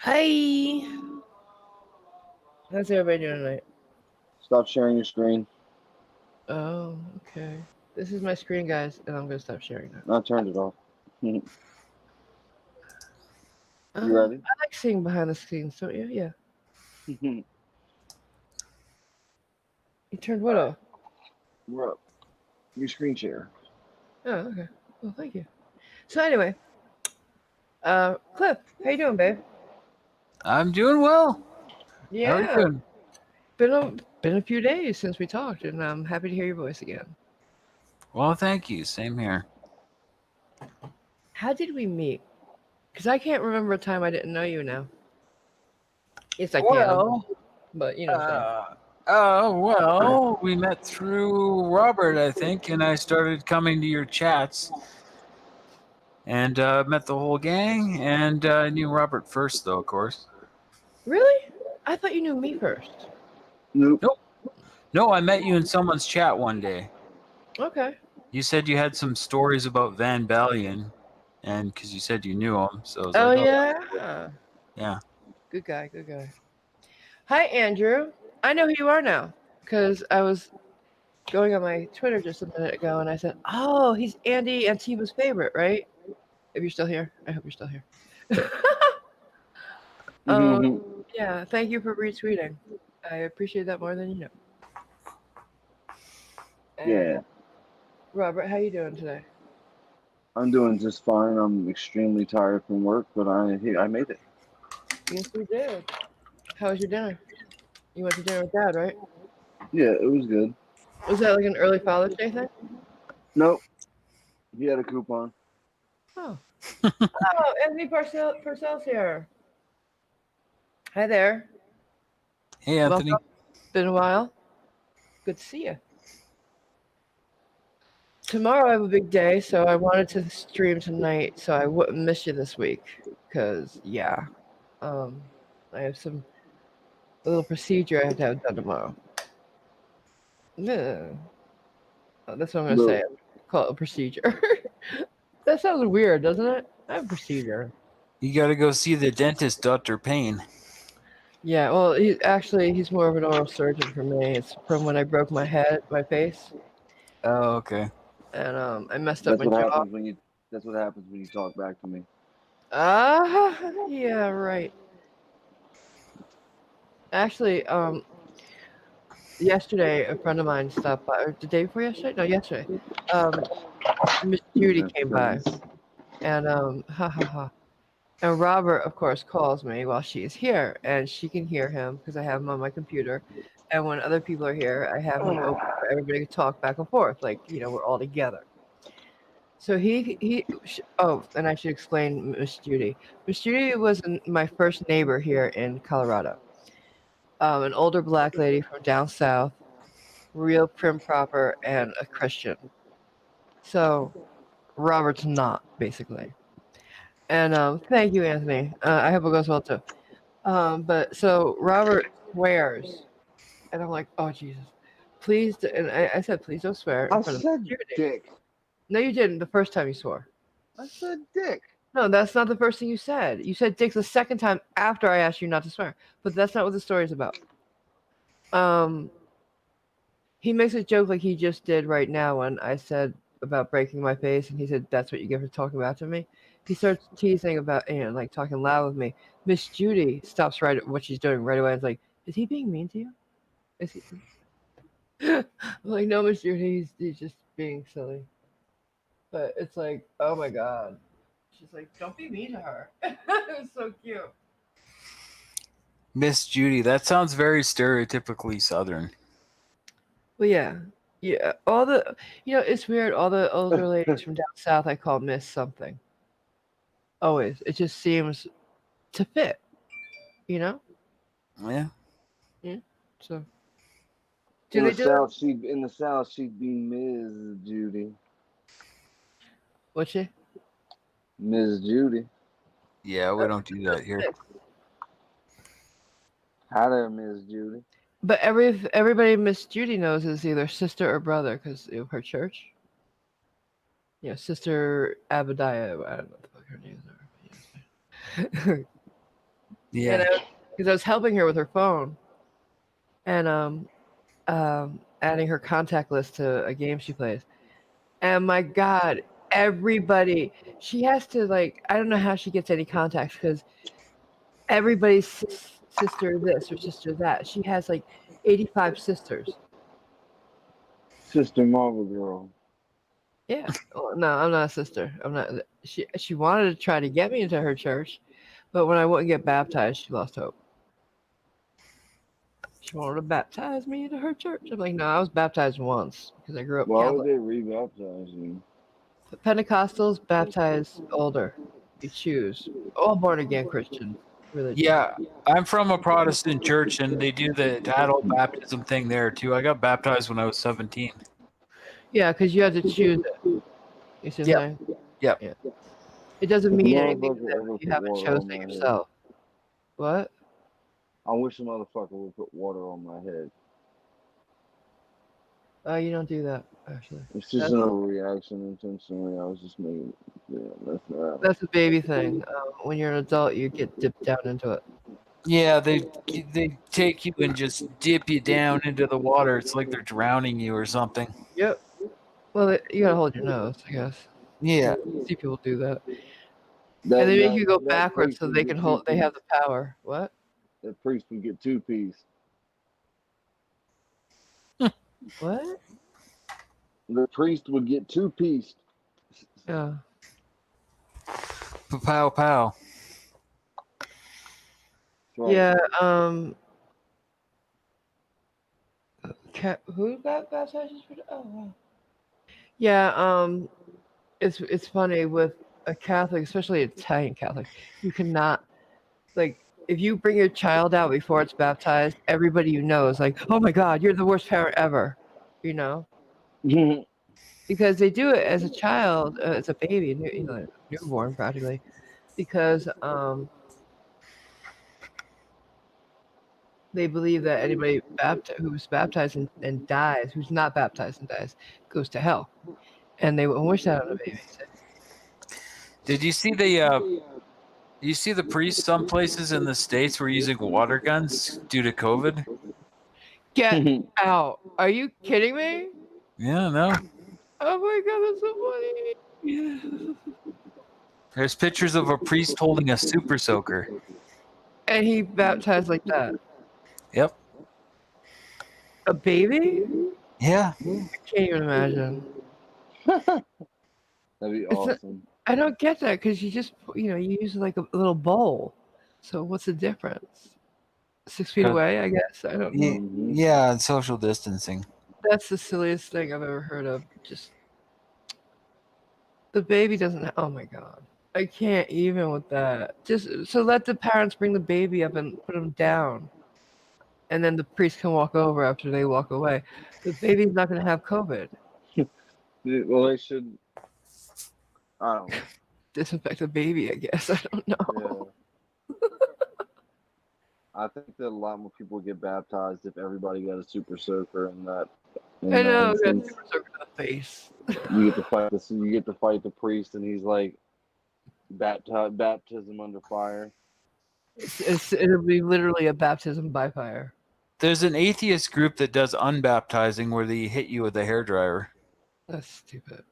Hi. How's everybody doing tonight? Stop sharing your screen. Oh, okay. This is my screen, guys, and I'm gonna stop sharing now. I turned it off. You ready? I like seeing behind the scenes, don't you? Yeah. You turned what off? We're up. Your screen share. Oh, okay. Well, thank you. So anyway, Cliff, how you doing, babe? I'm doing well. How are you Yeah. doing? Been a few days since we talked, and I'm happy to hear your voice again. Well, thank you. Same here. How did we meet? Because I can't remember a time I didn't know you now. Yes, I can, Well, but you know what I'm saying. uh, we met through Robert, I think, and I started coming to your chats and met the whole gang. And I knew Robert first, though, of course. Really? I thought you knew me first. Nope. Nope. No, I met you in someone's chat one day. Okay. You said you had some stories about Van Balian, and because you said you knew him, so I was Oh like, oh, yeah. yeah. Good guy. Good guy. Hi, Andrew. I know who you are now because I was going on my Twitter just a minute ago and I said, "Oh, he's Andy Antiba's favorite, right?" If you're still here, I hope you're still here. um, yeah, thank you for retweeting. I appreciate that more than you know. And Yeah, Robert, how you doing today? I'm doing just fine. I'm extremely tired from work, but I made it. Yes, we did. How was your dinner? You went to dinner with Dad, right? Yeah, it was good. Was that like an early Father's Day thing? Nope. He had a coupon. Oh, oh, Anthony Purcell's here. Hi there. Hey, Welcome. Anthony. Been a while. Good to see you. Tomorrow I have a big day, so I wanted to stream tonight so I wouldn't miss you this week. Cause yeah, um, I have some little procedure I have to have done tomorrow. Yeah, that's what I'm gonna Look, say. Call it a procedure. That sounds weird, doesn't it? I have a procedure. You got to go see the dentist, Dr. Payne. Yeah, well, he's more of an oral surgeon for me. It's from when I broke my face, Oh, okay. and I messed up that's my what jaw. happens when you. That's what happens when you talk back to me. Ah, yeah, right. Actually, yesterday a friend of mine stopped by, or the day before yesterday? No, yesterday. Um, Miss Judy That's came by, nice. and ha ha ha. And Robert, of course, calls me while she is here, and she can hear him because I have him on my computer. And when other people are here, I have him open for everybody to talk back and forth, like we're all together. So oh, and I should explain Miss Judy. Miss Judy was my first neighbor here in Colorado. An older black lady from down south, real prim proper, and a Christian. So Robert's not basically. And thank you, Anthony. I hope it goes well too. But so Robert swears, and I'm like, oh Jesus, please. And I said, please don't swear in I front of said Judy. dick. No, you didn't. The first time you swore. I said dick. No, that's not the first thing you said. You said dick the second time after I asked you not to swear. But that's not what the story is about. Um, he makes a joke like he just did right now when I said about breaking my face, and he said that's what you get for talking about to me. He starts teasing about like talking loud with me. Miss Judy stops right at what she's doing right away. It's like, is he being mean to you? Is he? I'm like, no, Miss Judy, he's just being silly. But it's like, oh my god. She's like, don't be mean to her. It was so cute. Miss Judy. That sounds very stereotypically Southern. Well, yeah, yeah. All the, it's weird. All the older ladies from down south, I call Miss something. Always, it just seems to fit. You know? Yeah. Yeah. So, do they do it? In the South she'd be Ms. Judy. What's she? Ms. Judy. Yeah, we don't do that here. Hi there, Ms. Judy. But everybody Miss Judy knows is either sister or brother because of her church. Sister Abadiah. I don't know what the fuck her name is. Yeah. Because I was helping her with her phone, and adding her contact list to a game she plays. And my God, everybody, she has to like, I don't know how she gets any contacts because everybody's sister this or sister that. She has like 85 sisters. Sister MarvelGirl. Yeah. Well, no, I'm not a sister. I'm not. She wanted to try to get me into her church, but when I wouldn't get baptized, she lost hope. She wanted to baptize me into her church. I'm like, no, I was baptized once because I grew up Why would Catholic. they re-baptize you? Pentecostals baptize older. You choose. All born again Christian religions. Yeah, I'm from a Protestant church, and they do the adult baptism thing there too. I got baptized when I was 17. Yeah, because you have to choose it. You see what Yep. I'm saying? Yep. Yeah. It doesn't If a mean anything to motherfucker them ever if you put haven't water on chosen my it head, yourself. What? I wish a motherfucker would put water on my head. You don't do that, actually. It's just That's, an overreaction intentionally. I was just making, that's not. that's a baby thing. When you're an adult, you get dipped down into it. Yeah, they take you and just dip you down into the water. It's like they're drowning you or something. Yep. Well, you gotta hold your nose, I guess. Yeah. See people do that, and That they make that you go that backwards priest so would they can get hold. They have two-pieced. the power. What? That priest would get two-pieced. What? The priest would get two-pieced. Yeah. Pow pow. Right. Yeah. Who got baptized? Oh wow. Yeah. It's funny with a Catholic, especially Italian Catholic. You cannot like if you bring your child out before it's baptized, everybody you know is like, "Oh my God, you're the worst parent ever," you know, because they do it as a child, as a baby, newborn practically, because they believe that anybody who's baptized and dies, who's not baptized and dies, goes to hell, and they wouldn't wish that on a baby. Did you see the priests some places in the States were using water guns due to COVID? Get out! Are you kidding me? Yeah, no. Oh my God, that's so funny. There's pictures of a priest holding a super soaker. And he baptized like that. Yep. A baby? Yeah. I can't even imagine. That'd be It's not, awesome. I don't get that because you use like a little bowl. So what's the difference? 6 feet away, I guess. I don't know. Yeah, and social distancing. That's the silliest thing I've ever heard of. Just the baby doesn't. Oh my God. I can't even with that. Just so let the parents bring the baby up and put him down. And then the priest can walk over after they walk away. The baby's not going to have COVID. Well, they should. I don't know. Disinfect the baby, I guess. I don't know. Yeah. I think that a lot more people would get baptized if everybody got a super soaker and that. I know. Instance, Super soaker to the face. you get to fight this. You get to fight the priest, and he's like, baptism under fire. It'll be literally a baptism by fire. There's an atheist group that does unbaptizing where they hit you with a hairdryer. That's stupid.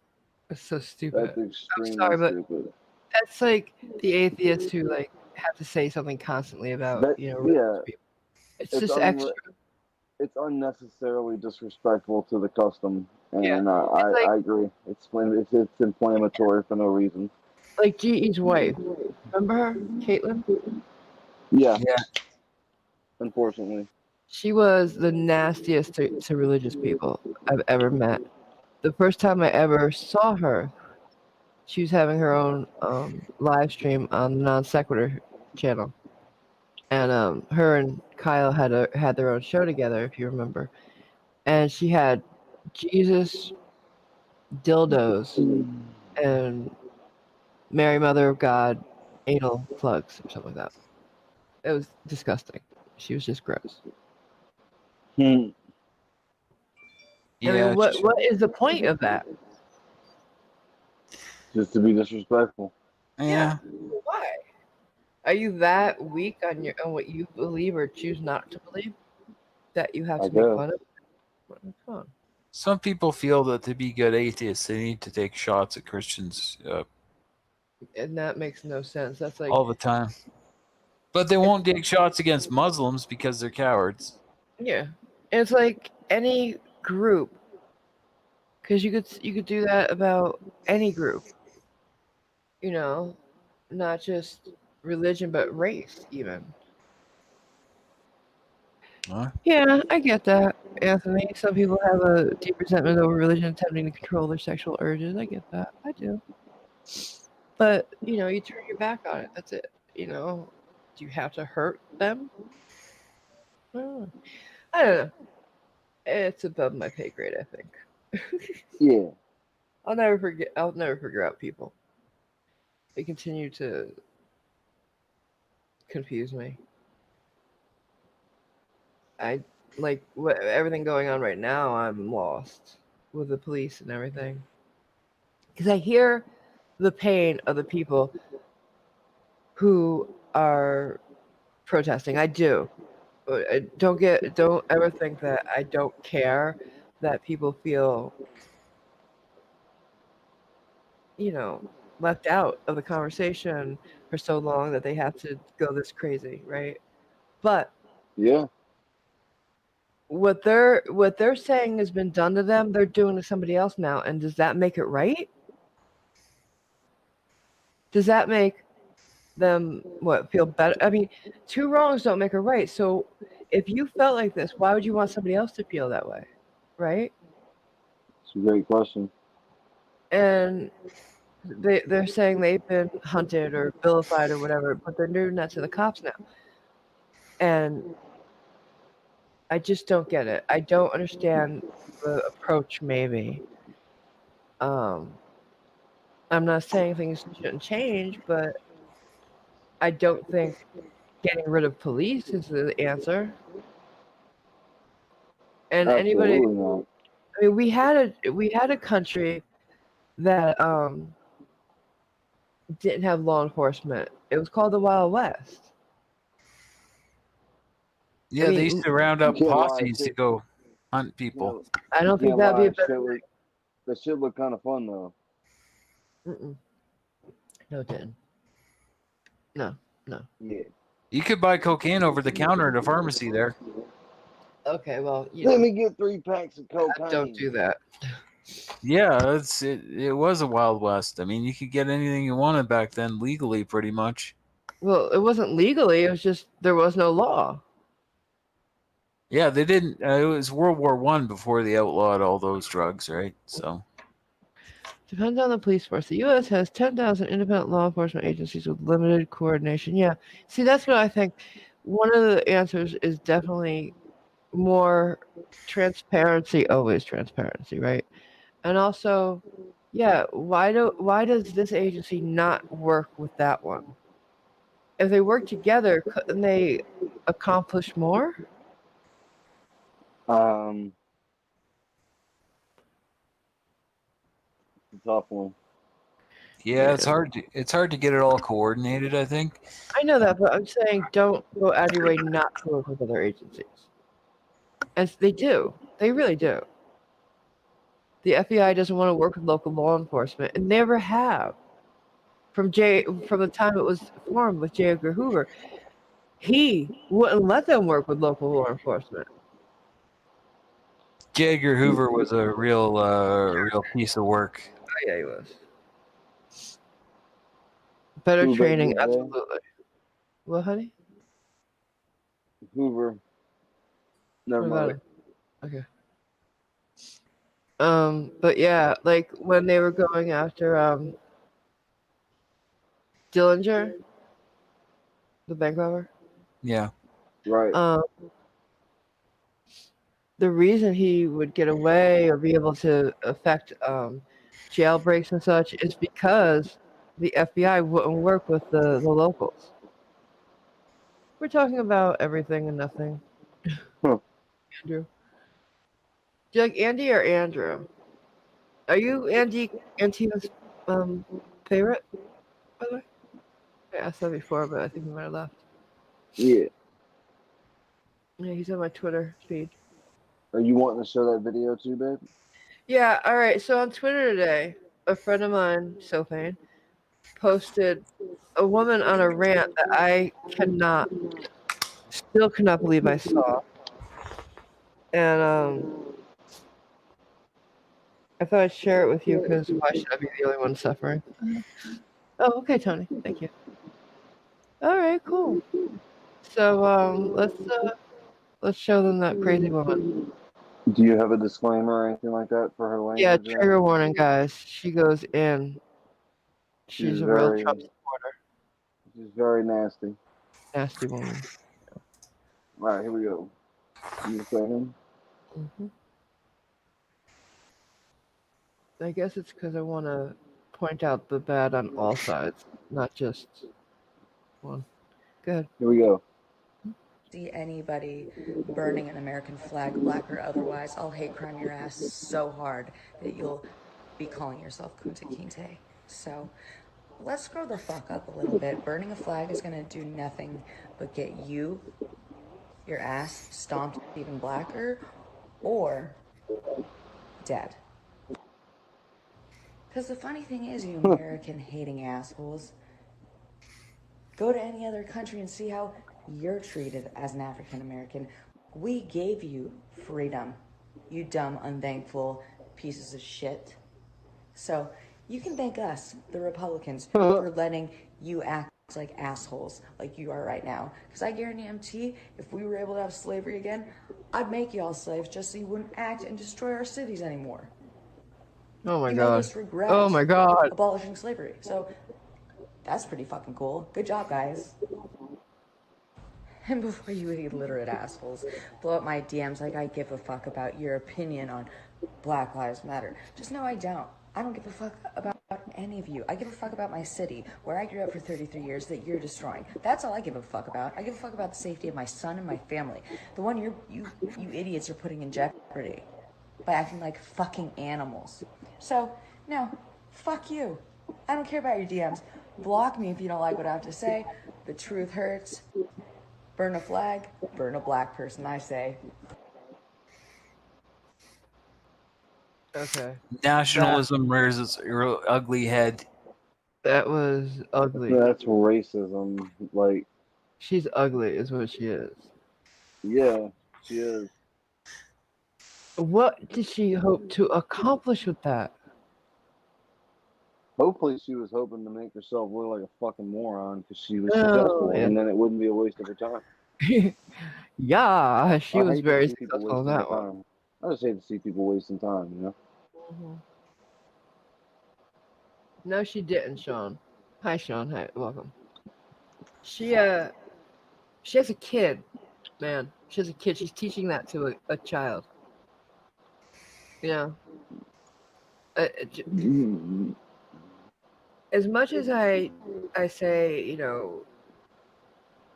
That's so stupid. That's extremely sorry, but stupid. that's like the atheists who like have to say something constantly about religious people. It's just extra. It's unnecessarily disrespectful to the custom, and Yeah. I agree. It's inflammatory for no reason. Like G.E.'s wife. Remember her, Caitlin? Yeah. Yeah. Unfortunately. She was the nastiest to religious people I've ever met. The first time I ever saw her, she was having her own live stream on the Non Sequitur channel, and her and Kyle had their own show together, if you remember. And she had Jesus, dildos, and Mary Mother of God anal plugs or something like that. It was disgusting. She was just gross. Hmm. I mean, what is the point of that? Just to be disrespectful. Yeah. Why? Are you that weak on what you believe or choose not to believe that you have I to make guess. fun of? Come on. Some people feel that to be good atheists, they need to take shots at Christians And that makes no sense. That's like, all the time. But they won't take shots against Muslims because they're cowards. yeah, it's like any group, because you could do that about any group, you know, not just religion but race even. Huh? Yeah, I get that, Anthony. Some people have a deep resentment over religion attempting to control their sexual urges. I get that. I do. But, you turn your back on it. That's it. Do you have to hurt them? I don't know. I don't know. It's above my pay grade, I think. Yeah. I'll never figure out people. They continue to confuse me. I like everything going on right now. I'm lost with the police and everything because I hear the pain of the people who are protesting. I do. Don't ever think that I don't care that people feel, you know, left out of the conversation for so long that they have to go this crazy, right? But Yeah. what they're saying has been done to them, they're doing to somebody else now, and does that make it right? Does that make them feel better? I mean, two wrongs don't make a right. So if you felt like this, why would you want somebody else to feel that way, right? It's a great question. And they're saying they've been hunted or vilified or whatever, but they're doing that to the cops now. And I just don't get it. I don't understand the approach, maybe. Um, I'm not saying things shouldn't change, but I don't think getting rid of police is the answer. And anybody, Absolutely not. I mean, we had a country that didn't have law enforcement. It was called the Wild West. I Yeah, they used mean, to round You up can't lie. posses to go hunt people. I You don't think can't that'd be lie. a better. That shit look kind of fun though. Mm-mm. No, it didn't. No, no. Yeah. You could buy cocaine over the counter at a pharmacy there. Okay, well, Let me get 3 packs of cocaine. don't do that. Yeah, it was a Wild West. I mean, you could get anything you wanted back then legally, pretty much. Well, it wasn't legally. It was just there was no law. Yeah, they didn't. It was World War I before they outlawed all those drugs, right? So Depends on the police force. The U.S. has 10,000 independent law enforcement agencies with limited coordination. Yeah. See, that's what I think. One of the answers is definitely more transparency, always transparency, right? And also, yeah, why does this agency not work with that one? If they work together, couldn't they accomplish more? It's a tough one. yeah, it's hard to get it all coordinated, I think. I know that, but I'm saying don't go out of your way not to work with other agencies. As they do. They really do. The FBI doesn't want to work with local law enforcement and never have. From the time it was formed with J. Edgar Hoover, he wouldn't let them work with local law enforcement. J. Edgar Hoover was a real piece of work. Oh, yeah, he was. Better Who back training, in the day? absolutely. What, honey? Hoover. Never What about mind. it? Okay. But yeah, like when they were going after Dillinger, the bank robber. Yeah. Right. The reason he would get away or be able to affect jailbreaks and such is because the FBI wouldn't work with the locals. We're talking about everything and nothing. Huh. Andrew. Do you like Andy or Andrew? Are you Antina's favorite, by the way? I asked that before, but I think he might have left. Yeah. Yeah, he's on my Twitter feed. Are you wanting to show that video too, babe? Yeah, all right. So on Twitter today, a friend of mine, Sophane, posted a woman on a rant that I still cannot believe I saw. And I thought I'd share it with you because why should I be the only one suffering? Oh, okay, Tony. Thank you. All right, cool. So let's show them that crazy woman. Do you have a disclaimer or anything like that for her Yeah, language? trigger warning, guys. She goes in. She's a real Trump supporter. She's very nasty. Nasty woman. All right, here we go. You second. Hmm. I guess it's because I want to point out the bad on all sides, not just one. Good. Here we go. See anybody burning an American flag, black or otherwise, I'll hate crime your ass so hard that you'll be calling yourself Kunta Kinte. So let's grow the fuck up a little bit. Burning a flag is gonna do nothing but get you, your ass, stomped even blacker, or dead. Because the funny thing is, you American hating assholes, go to any other country and see how you're treated as an African American. We gave you freedom, you dumb, unthankful pieces of shit. So you can thank us, the Republicans, for letting you act like assholes like you are right now. Because I guarantee if we were able to have slavery again, I'd make y'all slaves just so you wouldn't act and destroy our cities anymore. Oh my You god. made us regret Oh my god. abolishing slavery. So that's pretty fucking cool. Good job, guys. And before you illiterate assholes blow up my DMs like I give a fuck about your opinion on Black Lives Matter, just know I don't. I don't give a fuck about any of you. I give a fuck about my city, where I grew up for 33 years, that you're destroying. That's all I give a fuck about. I give a fuck about the safety of my son and my family. The one you idiots are putting in jeopardy by acting like fucking animals. So, no, fuck you. I don't care about your DMs. Block me if you don't like what I have to say. The truth hurts. Burn a flag, burn a black person, I say. Okay. Nationalism rears its ugly head. That was ugly. That's racism. Like, She's ugly, is what she is. yeah, she is. What did she hope to accomplish with that? Hopefully, she was hoping to make herself look like a fucking moron because she was Oh, successful, yeah. and then it wouldn't be a waste of her time. Yeah, she I was hate very to see people successful in wasting that their one. time. I just hate to see people wasting time, you know? Mm-hmm. No, she didn't, Sean. Hi, Sean. Hi, welcome. She has a kid, man. She has a kid. She's teaching that to a child. You know, as much as I say, you know,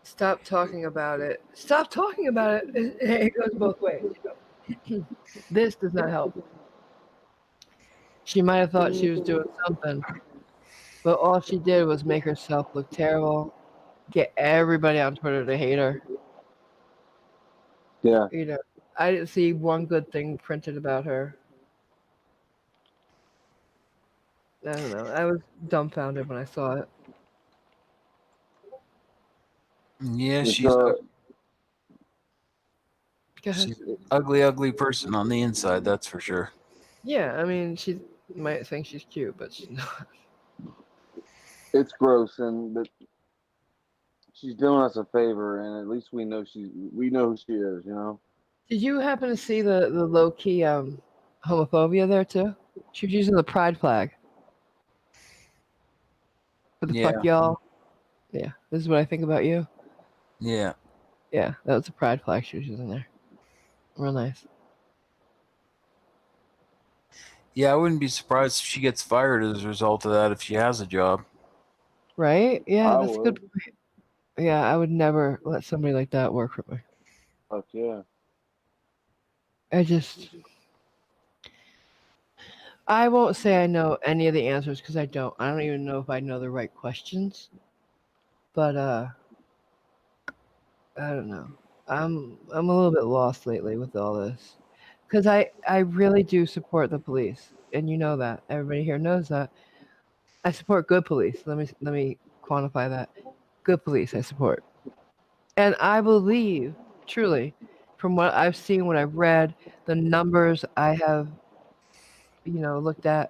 stop talking about it. Stop talking about it. It goes both ways. You know? This does not help. She might have thought she was doing something, but all she did was make herself look terrible, get everybody on Twitter to hate her. Yeah. You know, I didn't see one good thing printed about her. I don't know. I was dumbfounded when I saw it. Yeah, It's, she's Go ahead. she's an ugly person on the inside, that's for sure. Yeah, I mean, she might think she's cute, but she's not. it's gross, and but she's doing us a favor, and at least we know who she is, you know? Did you happen to see the low key homophobia there too? She was using the pride flag. For the Yeah. fuck y'all. Yeah, this is what I think about you. Yeah. Yeah, that was a pride flag she was using there. Real nice. Yeah, I wouldn't be surprised if she gets fired as a result of that if she has a job. Right? Yeah, I that's a would. good point. Yeah, I would never let somebody like that work for me. Fuck yeah. I won't say I know any of the answers because I don't. I don't even know if I know the right questions. But I don't know. I'm a little bit lost lately with all this, because I really do support the police, and you know that. Everybody here knows that. I support good police. Let me quantify that. Good police I support, and I believe truly, from what I've seen, what I've read, the numbers I have looked at,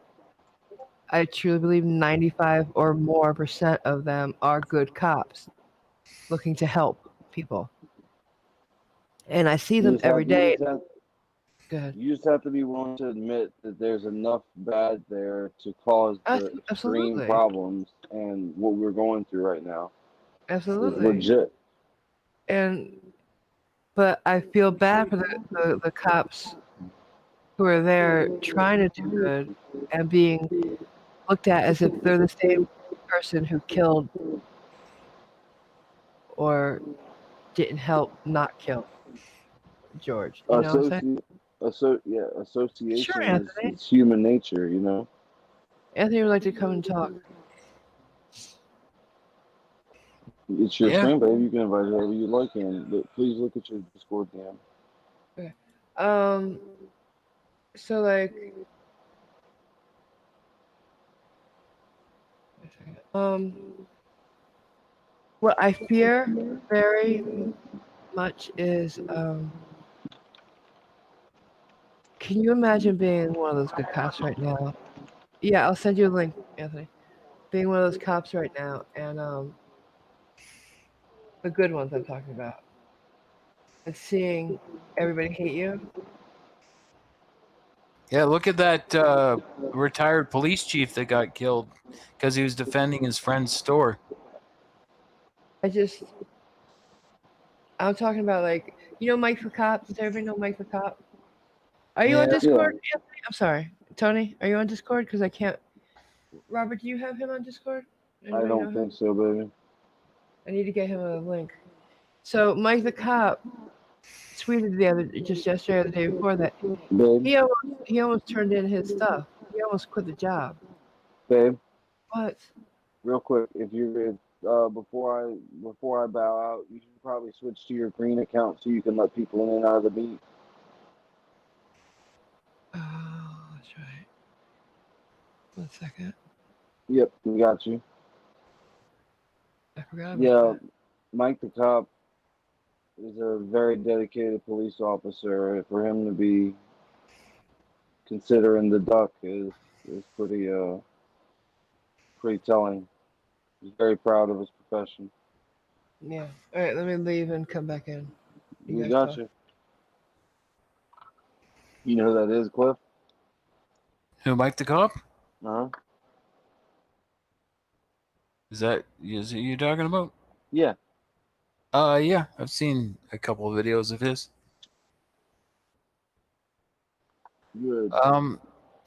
I truly believe 95 or more percent of them are good cops looking to help people, and I see You them just every have you day. just have Go ahead. you just have to be willing to admit that there's enough bad there to cause the extreme Absolutely. problems, and what we're going through right now is Absolutely. legit. And but I feel bad for the cops who are there trying to do good and being looked at as if they're the same person who killed or didn't help not kill George. You know what I'm saying? Associ- yeah, Sure, association Anthony. is human nature, you know. Anthony would like to come and talk. It's your Yeah. stream, baby. You can invite whoever you like in, but please look at your Discord DM. Okay. Um. So like. What I fear very much is Can you imagine being one of those good cops right now? Yeah, I'll send you a link, Anthony. Being one of those cops right now, and the good ones I'm talking about, and seeing everybody hate you. Yeah, look at that retired police chief that got killed because he was defending his friend's store. I'm talking about like Mike the cop. Does everybody know Mike the cop? Are you on Yeah. Discord, Yeah, Anthony? I'm sorry, Tony. Are you on Discord? Because I can't. Robert, do you have him on Discord? I Anybody know don't him? think so, baby. I need to get him a link. So Mike the cop tweeted just yesterday or the day before that Babe, he almost turned in his stuff. He almost quit the job. babe, What? real quick, before I bow out, you should probably switch to your green account so you can let people in and out of the meet. Oh, that's right. 1 second. Yep, we got you. I forgot about Yeah, that. Mike the cop is a very dedicated police officer. For him to be considering the duck is pretty telling. He's very proud of his profession. Yeah. All right, let me leave and come back in. You We guys got talk. you. You know who that is, Cliff? Who, Mike the cop? Uh huh. Is it you talking about? Yeah. Yeah, I've seen a couple of videos of his. Good.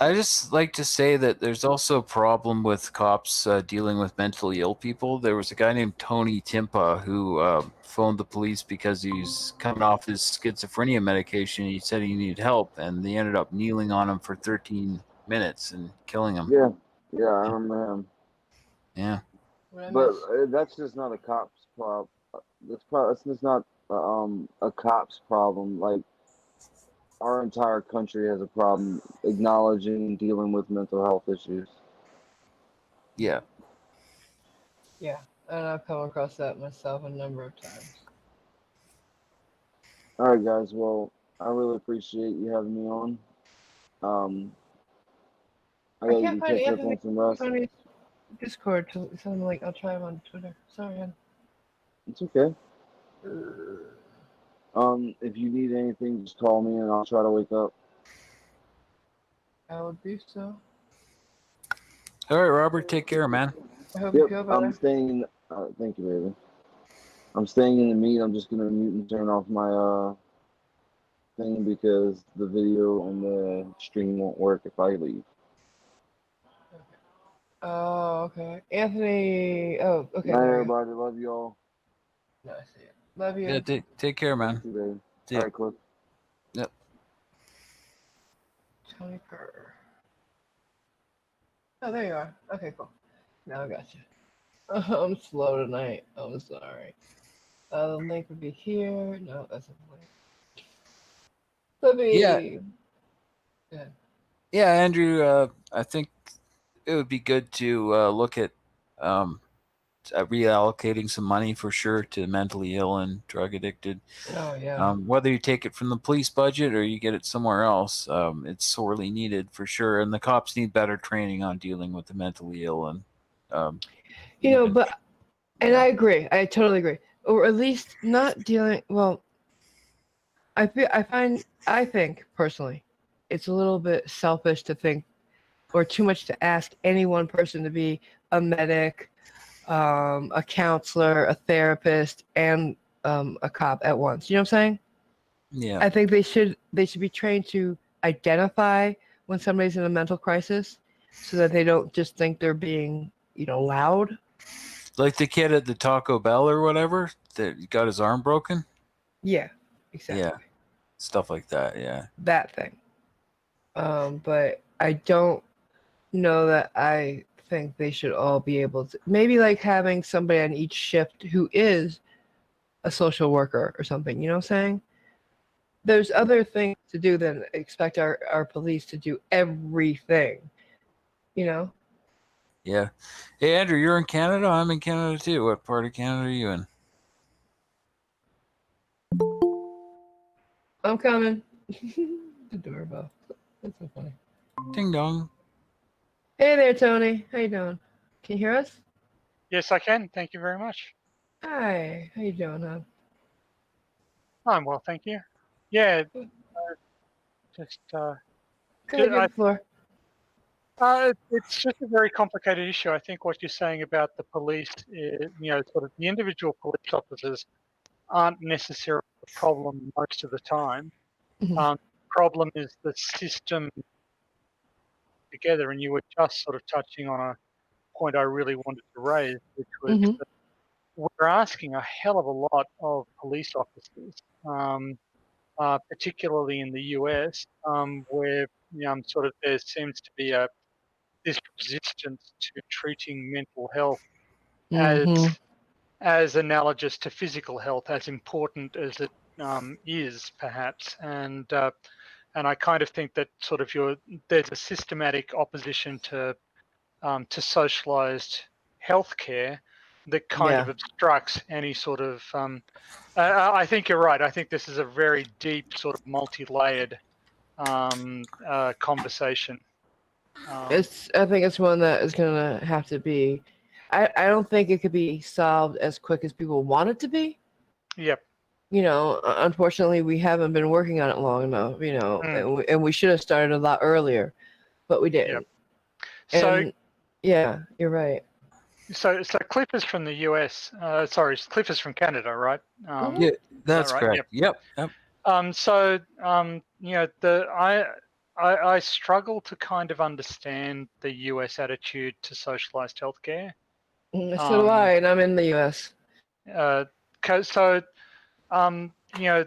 I just like to say that there's also a problem with cops dealing with mentally ill people. There was a guy named Tony Timpa who phoned the police because he's coming off his schizophrenia medication. He said he needed help, and they ended up kneeling on him for 13 minutes and killing him. Yeah. Yeah, I remember him. Yeah. What I But miss? that's just not a cop's problem. That's just not a cop's problem. Like, our entire country has a problem acknowledging and dealing with mental health issues. Yeah. Yeah, and I've come across that myself a number of times. All right, guys. Well, I really appreciate you having me on. Um, I I gotta can't get find catch up Anthony on some rest. Tony's Discord. So I'm like, I'll try him on Twitter. Sorry, hon. It's okay. If you need anything, just call me and I'll try to wake up. I would be so. All right, Robert. Take care, man. I hope you Yep, feel I'm better. staying in. Thank you, baby. I'm staying in the meet. I'm just gonna mute and turn off my thing because the video on the stream won't work if I leave. Oh, okay. Anthony. Oh, okay. Night, There we go. everybody. Love y'all. No, I see it. Love Yeah. you. Take care, You man. too, baby. See All ya. right, Cliff. Yep. Tony Carter. Oh, there you are. Okay, cool. Now I got you. I'm slow tonight. I'm sorry. The link would be here. No, that's not the link. Yeah, Libby. Yeah. yeah, Andrew. I think it would be good to look at reallocating some money for sure to mentally ill and drug addicted. Oh yeah. Whether you take it from the police budget or you get it somewhere else, it's sorely needed for sure. And the cops need better training on dealing with the mentally ill and You know, even, but and yeah. I agree. I totally agree. Or at least not dealing. Well, I think personally, it's a little bit selfish to think, or too much to ask any one person to be a medic, a counselor, a therapist, and a cop at once. You know what I'm saying? Yeah. I think they should be trained to identify when somebody's in a mental crisis, so that they don't just think they're being, loud. Like the kid at the Taco Bell or whatever that got his arm broken. Yeah, exactly. Yeah. Stuff like that. Yeah. That thing. But I don't know that I think they should all be able to. Maybe like having somebody on each shift who is a social worker or something. You know what I'm saying? There's other things to do than expect our police to do everything. You know? Yeah. Hey, Andrew, you're in Canada. I'm in Canada too. What part of Canada are you in? I'm coming. The doorbell. That's so funny. Ding dong. Hey there, Tony. How you doing? Can you hear us? Yes, I can. Thank you very much. Hi. How you doing, hon? I'm well, thank you. Yeah, just Go ahead, you have the floor. it's just a very complicated issue. I think what you're saying about the police, sort of the individual police officers aren't necessarily the problem most of the time. Mhm. Problem is the system together, and you were just sort of touching on a point I really wanted to raise, which was Mhm. that we're asking a hell of a lot of police officers. Particularly in the US, where sort of there seems to be this resistance to treating mental health as Mhm. analogous to physical health, as important as it is, perhaps. And I kind of think that sort of there's a systematic opposition to socialized healthcare that kind Yeah. of obstructs any sort of. I think you're right. I think this is a very deep, sort of multi-layered conversation. I think it's one that is gonna have to be. I don't think it could be solved as quick as people want it to be. Yep. Unfortunately, we haven't been working on it long enough. Mm, And we should have started a lot earlier, but we yep. didn't. So, And yeah, you're right. so Cliff is from the US. Sorry, Cliff is from Canada, right? Mhm. Yeah, Is that's that right? correct. Yep. Yep. I struggle to kind of understand the US attitude to socialized healthcare. So do I, and I'm in the U.S. So, um, you know,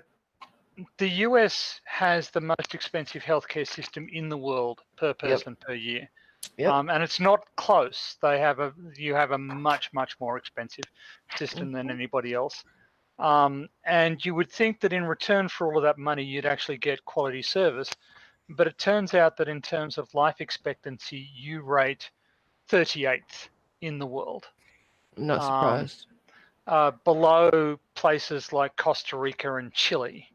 the US has the most expensive healthcare system in the world per Yep. person per year. Yep. And it's not close. You have a much more expensive system than anybody else. And you would think that in return for all of that money, you'd actually get quality service. But it turns out that in terms of life expectancy, you rate 38th in the world, I'm not um, surprised. below places like Costa Rica and Chile.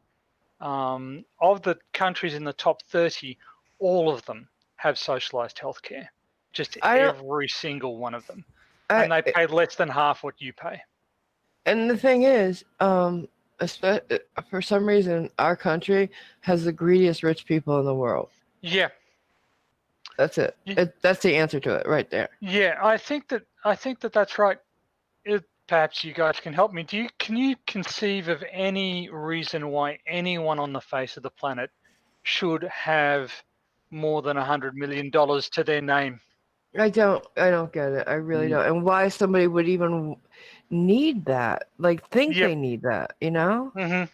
Of the countries in the top 30, all of them have socialized healthcare, just I don't. every single one of them. I And they pay less than half what you pay. And the thing is, for some reason, our country has the greediest rich people in the world. Yeah. That's it. That's the answer to it, right there. Yeah, I think that that's right. Perhaps you guys can help me. Can you conceive of any reason why anyone on the face of the planet should have more than $100 million to their name? I don't get it. I really don't. And why somebody would even need that? Like, think Yep. they need that? You know? Mm-hmm.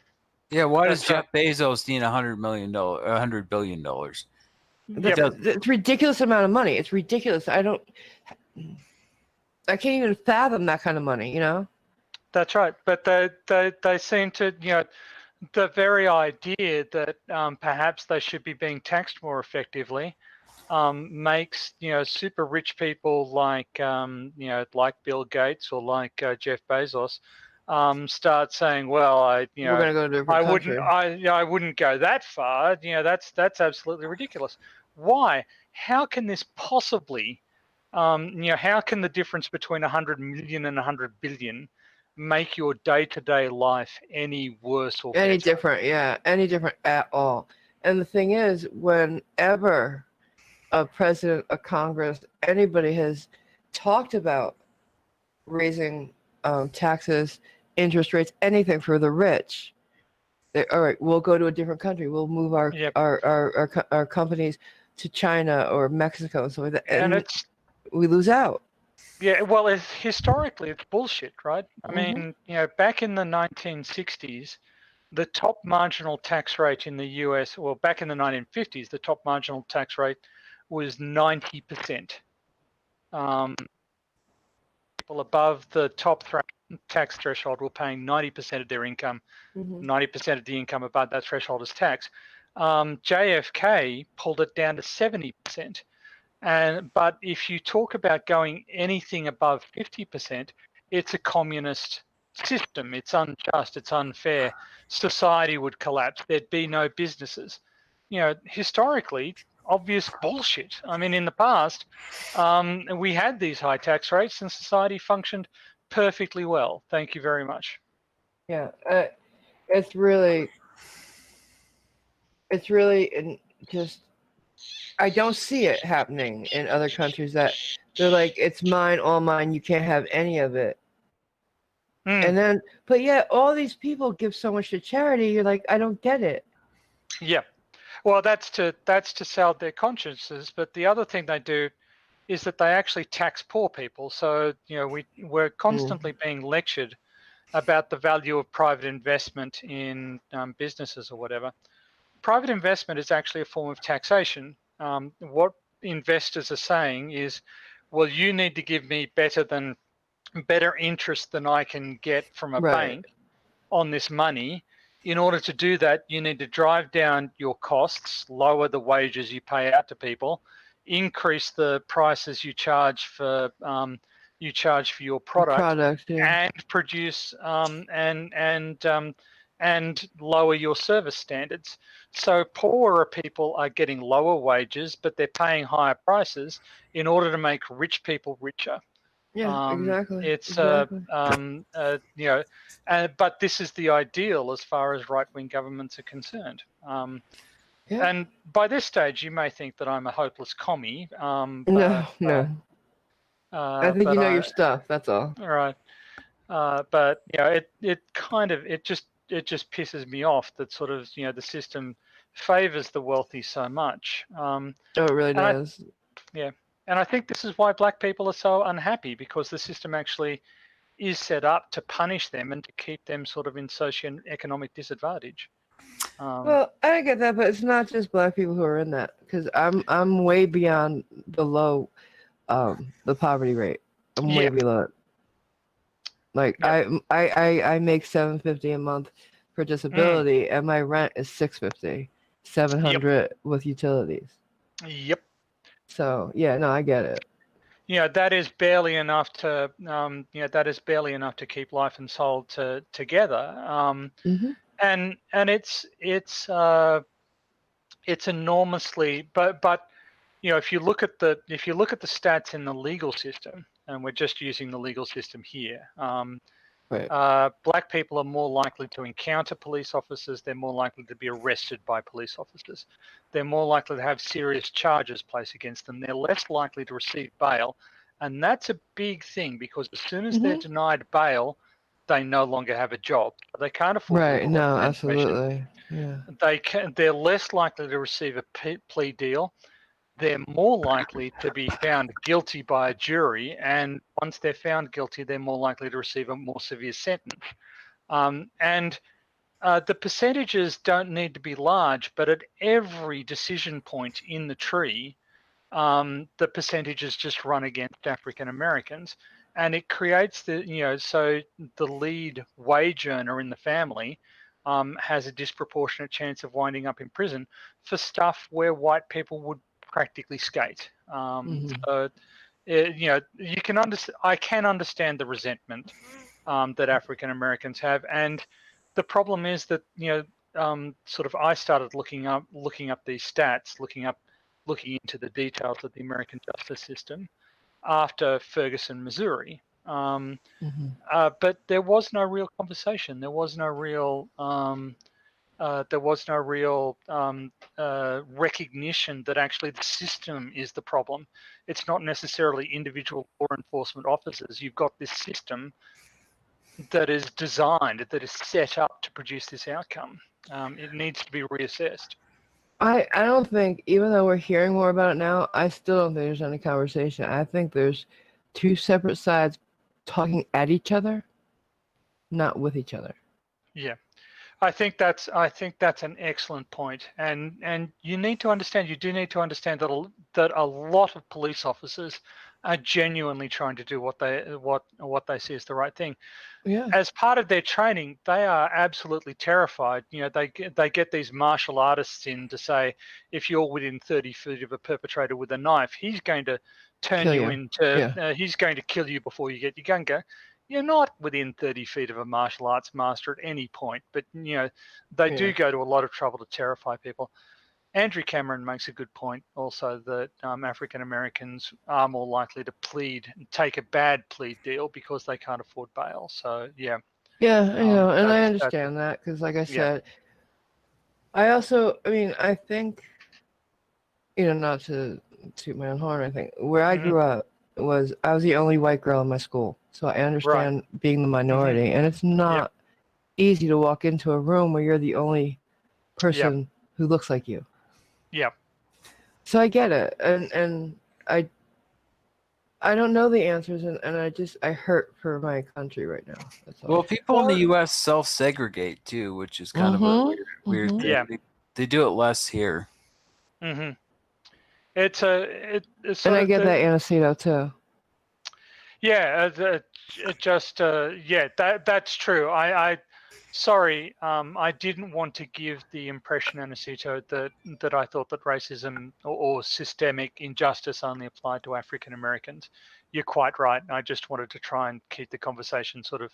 Yeah. Why does That's Jeff Bezos need $100 billion? Yep. It's ridiculous amount of money. It's ridiculous. I don't. I can't even fathom that kind of money, you know? That's right. But they seem to, the very idea that perhaps they should be being taxed more effectively makes, super rich people like, like Bill Gates or like Jeff Bezos start saying, well, We're going to go to a different country. I wouldn't go that far. That's absolutely ridiculous. Why? How can this possibly, how can the difference between 100 million and 100 billion make your day-to-day life any worse or Any better? different, yeah, any different at all. And the thing is, whenever a president, a Congress, anybody has talked about raising taxes, interest rates, anything for the rich, all right, we'll go to a different country. We'll move our Yep. our companies to China or Mexico, so that, And and it's, we lose out. yeah, well, historically, it's bullshit, right? I Mhm. mean, back in the 1960s, the top marginal tax rate in the US, well, back in the 1950s, the top marginal tax rate was 90%. People above the top tax threshold were paying 90% of their income, Mhm. 90% of the income above that threshold is tax. JFK pulled it down to 70%. But if you talk about going anything above 50%, it's a communist system. It's unjust. It's unfair. Society would collapse. There'd be no businesses. Historically, obvious bullshit. I mean, in the past, we had these high tax rates and society functioned perfectly well. Thank you very much. Yeah, it's really just I don't see it happening in other countries that they're like, it's mine, all mine, you can't have any of it. And then, but yet all these people give so much to charity, you're like, I don't get it. Yeah. Well, that's to salve their consciences. But the other thing they do is that they actually tax poor people. So, we're constantly being lectured about the value of private investment in businesses or whatever. Private investment is actually a form of taxation. What investors are saying is, well, you need to give me better interest than I can get from a Right. bank on this money. In order to do that, you need to drive down your costs, lower the wages you pay out to people, increase the prices you charge for your product, Yeah. and produce and lower your service standards. So poorer people are getting lower wages, but they're paying higher prices in order to make rich people richer. Yeah, exactly. It's Exactly. but this is the ideal as far as right-wing governments are concerned. Yeah. And by this stage, you may think that I'm a hopeless commie. No, no. I think you know your stuff. That's all. All right. But it just pisses me off that sort of the system favors the wealthy so much. Oh, it really And I does. yeah, and I think this is why black people are so unhappy, because the system actually is set up to punish them and to keep them sort of in socioeconomic disadvantage. Well, I get that, but it's not just black people who are in that, because I'm way beyond below the poverty rate. I'm way Yeah. below it. Like Yep. I make $750 a month for disability, and my rent is $650, $700 with utilities. Yep. So yeah, no, I get it. That is barely enough to keep life and soul together. And it's enormously, but if you look at the stats in the legal system, and we're just using the legal system here, Right. black people are more likely to encounter police officers. They're more likely to be arrested by police officers. They're more likely to have serious charges placed against them. They're less likely to receive bail. And that's a big thing, because as soon as they're denied bail, they no longer have a job. They can't afford Right. legal No, representation. absolutely. Yeah. They're less likely to receive a plea deal. They're more likely to be found guilty by a jury, and once they're found guilty, they're more likely to receive a more severe sentence. And the percentages don't need to be large, but at every decision point in the tree, the percentages just run against African Americans. and it creates so the lead wage earner in the family has a disproportionate chance of winding up in prison for stuff where white people would practically skate. So, you can understand. I can understand the resentment that African Americans have, and the problem is that sort of I started looking up these stats, looking into the details of the American justice system after Ferguson, Missouri. But there was no real conversation. There was no real recognition that actually the system is the problem. It's not necessarily individual law enforcement officers. You've got this system that is designed, that is set up to produce this outcome. It needs to be reassessed. I don't think, even though we're hearing more about it now, I still don't think there's any conversation. I think there's two separate sides talking at each other, not with each other. Yeah. I think that's an excellent point, and you need to understand. You do need to understand that a lot of police officers are genuinely trying to do what they see as the right thing. Yeah. As part of their training, they are absolutely terrified. They get these martial artists in to say, if you're within 30 feet of a perpetrator with a knife, he's going to turn Kill you you. into. He's going to kill you before you get your gun. Go. You're not within 30 feet of a martial arts master at any point, but they do go to a lot of trouble to terrify people. Andrew Cameron makes a good point also that African Americans are more likely to take a bad plea deal because they can't afford bail. So Yeah, and I that's understand that because, like I said, I think, not to toot my own horn, I think where I grew up I was the only white girl in my school, so I understand being the minority, and it's not easy to walk into a room where you're the only person who looks like you. Yeah. So I get it, and I don't know the answers, and I hurt for my country right now. That's all. Well, people in the U.S. self-segregate too, which is kind of a weird thing. Yeah. They do it less here. It's and I get that Anaceto too. Yeah, that's true. Sorry, I didn't want to give the impression, Anaceto, that I thought that racism or systemic injustice only applied to African Americans. You're quite right. I just wanted to try and keep the conversation sort of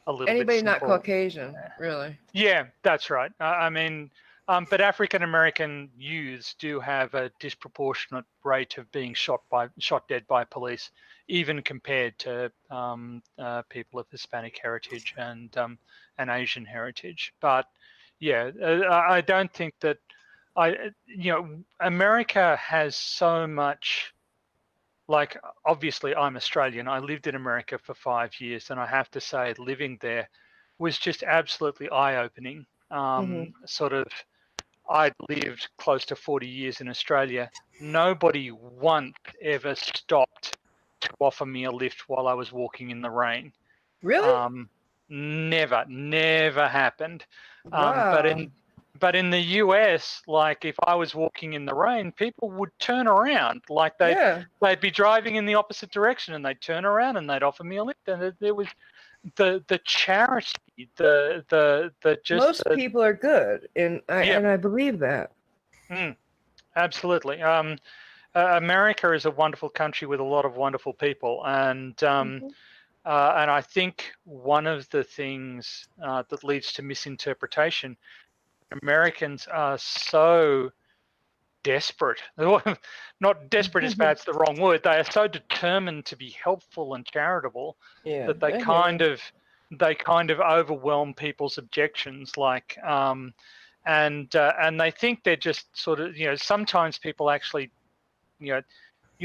a little Anybody bit not simple. Caucasian, really. Yeah, that's right. But African American youths do have a disproportionate rate of being shot dead by police, even compared to people of Hispanic heritage and Asian heritage. But yeah, I don't think that America has so much. Like, obviously, I'm Australian. I lived in America for 5 years, and I have to say, living there was just absolutely eye-opening. Sort of, I'd lived close to 40 years in Australia. Nobody once ever stopped to offer me a lift while I was walking in the rain. Really? Never happened. Wow. But in the US, like if I was walking in the rain, people would turn around. Like they'd be driving in the opposite direction, and they'd turn around and they'd offer me a lift. And there was the charity, most people are good, and I believe that. Absolutely. America is a wonderful country with a lot of wonderful people, and I think one of the things that leads to misinterpretation, Americans are so desperate. Not desperate is perhaps the wrong word. They are so determined to be helpful and charitable that they kind of overwhelm people's objections. Like, and they think they're just sort of, sometimes people actually, you're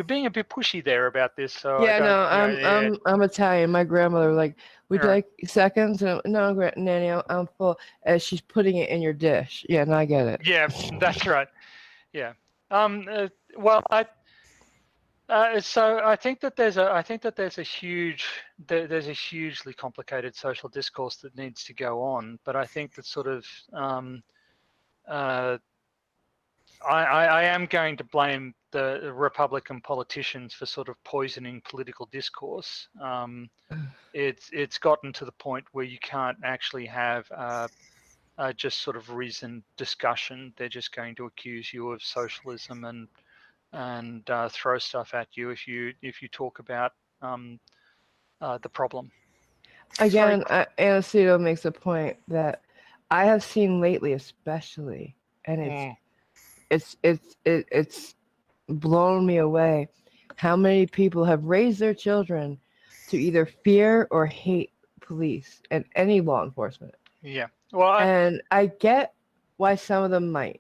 being a bit pushy there about this. So I'm Italian. My grandmother would you like seconds? And no, Nanny, I'm full. As she's putting it in your dish. Yeah, no, I get it. Yeah, that's right. Yeah. Well, so I think that there's a hugely complicated social discourse that needs to go on. But I think that sort of I am going to blame the Republican politicians for sort of poisoning political discourse. It's gotten to the point where you can't actually have just sort of reasoned discussion. They're just going to accuse you of socialism and throw stuff at you if you talk about the problem. Again, Anastasia makes a point that I have seen lately, especially, and it's blown me away how many people have raised their children to either fear or hate police and any law enforcement. Yeah. Well, And I get why some of them might,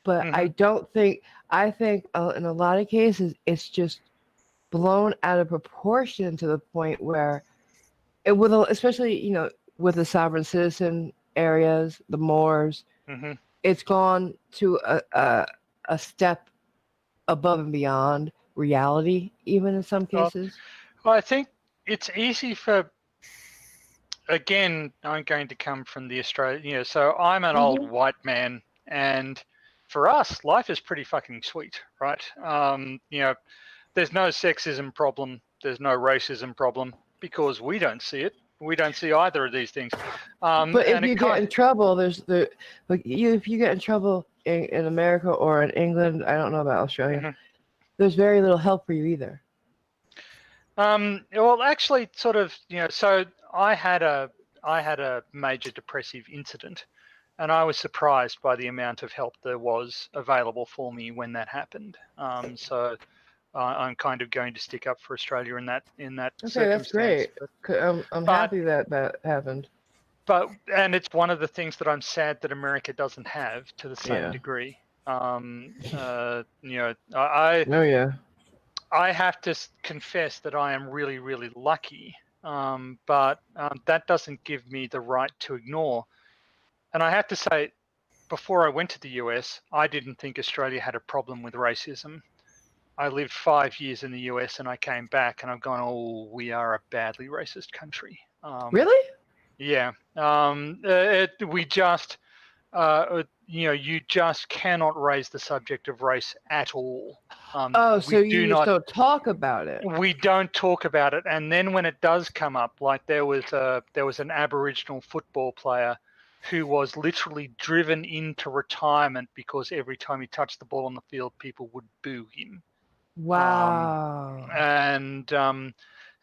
but I don't think. I think in a lot of cases it's just blown out of proportion to the point where it will, especially with the sovereign citizen areas, the Moors, it's gone to a step above and beyond reality, even in some cases. Well, I think it's easy for. Again, I'm going to come from the Australian, so I'm an old white man, and for us, life is pretty fucking sweet, right? There's no sexism problem, there's no racism problem, because we don't see it. We don't see either of these things. But if you get in trouble, if you get in trouble in America or in England, I don't know about Australia, there's very little help for you either. Well, actually, sort of, so I had a major depressive incident, and I was surprised by the amount of help there was available for me when that happened. So I'm kind of going to stick up for Australia in that Okay, that's great. I'm happy that happened. And it's one of the things that I'm sad that America doesn't have to the same degree. I have to confess that I am really, really lucky, but that doesn't give me the right to ignore. And I have to say, before I went to the US, I didn't think Australia had a problem with racism. I lived 5 years in the US and I came back and I've gone, oh, we are a badly racist country. Really? Yeah. We just, you just cannot raise the subject of race at all. So you just don't talk about it. We don't talk about it, and then when it does come up, like there was an Aboriginal football player who was literally driven into retirement because every time he touched the ball on the field, people would boo him. Wow.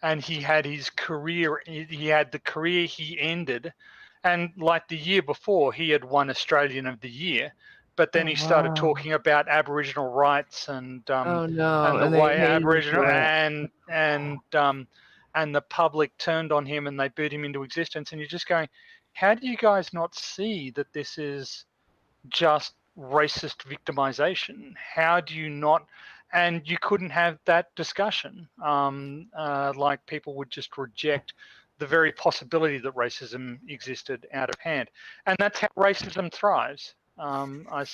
And he had his career. He had the career he ended, and like the year before, he had won Australian of the Year. But then he started talking about Aboriginal rights and the way Aboriginal and the public turned on him and they booed him into existence. And you're just going, how do you guys not see that this is just racist victimization? How do you not? And you couldn't have that discussion. Like people would just reject the very possibility that racism existed out of hand, and that's how racism thrives. I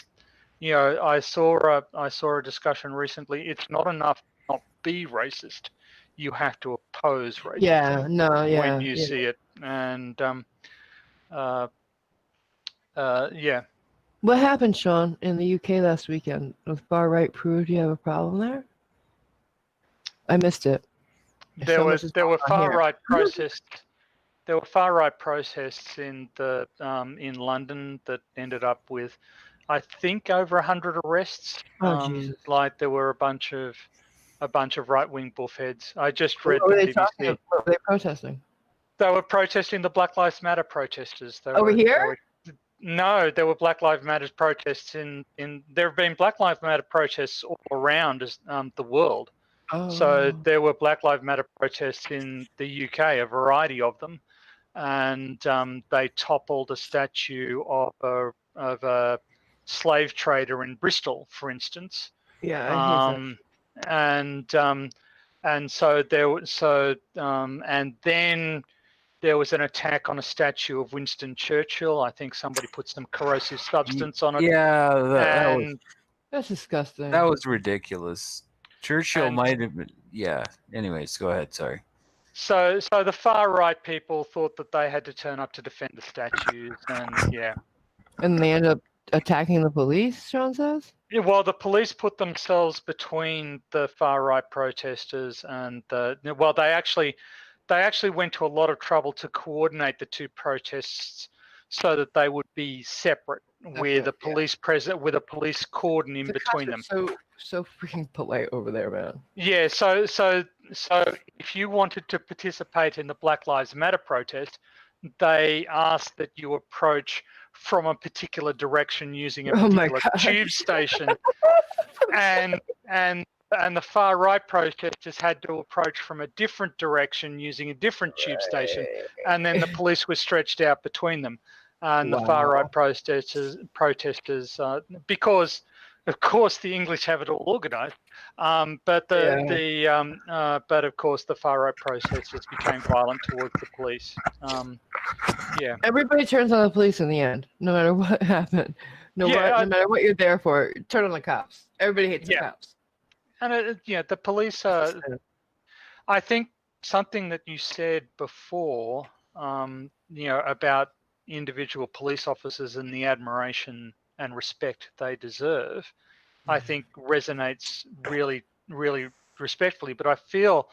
saw a discussion recently. It's not enough to not be racist; you have to oppose racism. When you see it, and What happened, Sean, in the UK last weekend with far right Peru? Do you have a problem there? I missed it. There were far right protests. There were far right protests in London that ended up with, I think, over 100 arrests. Jesus. Like there were a bunch of right wing buffheads. I just read What the BBC. What were they protesting? They were protesting the Black Lives Matter protesters. Here? No, there were Black Lives Matter protests in. There have been Black Lives Matter protests all around the world. So there were Black Lives Matter protests in the UK, a variety of them, and they toppled a statue of a slave trader in Bristol, for instance. Yeah. And then there was an attack on a statue of Winston Churchill. I think somebody put some corrosive substance on it. Yeah, that's disgusting. That was ridiculous. Churchill might have been. Yeah. Anyways, go ahead. Sorry. So the far right people thought that they had to turn up to defend the statues, and And they ended up attacking the police, Sean says? Yeah, well, the police put themselves between the far right protesters and they actually went to a lot of trouble to coordinate the two protests so that they would be separate, with a police with a police cordon in The between cops them. are so freaking polite over there, man. Yeah, so if you wanted to participate in the Black Lives Matter protest, they asked that you approach from a particular direction using a Oh my particular god. tube station, and the far right protesters had to approach from a different direction using a different tube station, and then the police were stretched out between them, and the far right protesters because of course the English have it all organized, but but of course the far right protesters became violent towards the police. Yeah. Everybody turns on the police in the end, no matter what happened. No matter what you're there for, turn on the cops. Everybody hates the cops. And the police are. I think something that you said before, about individual police officers and the admiration and respect they deserve, I think resonates really, really respectfully. But I feel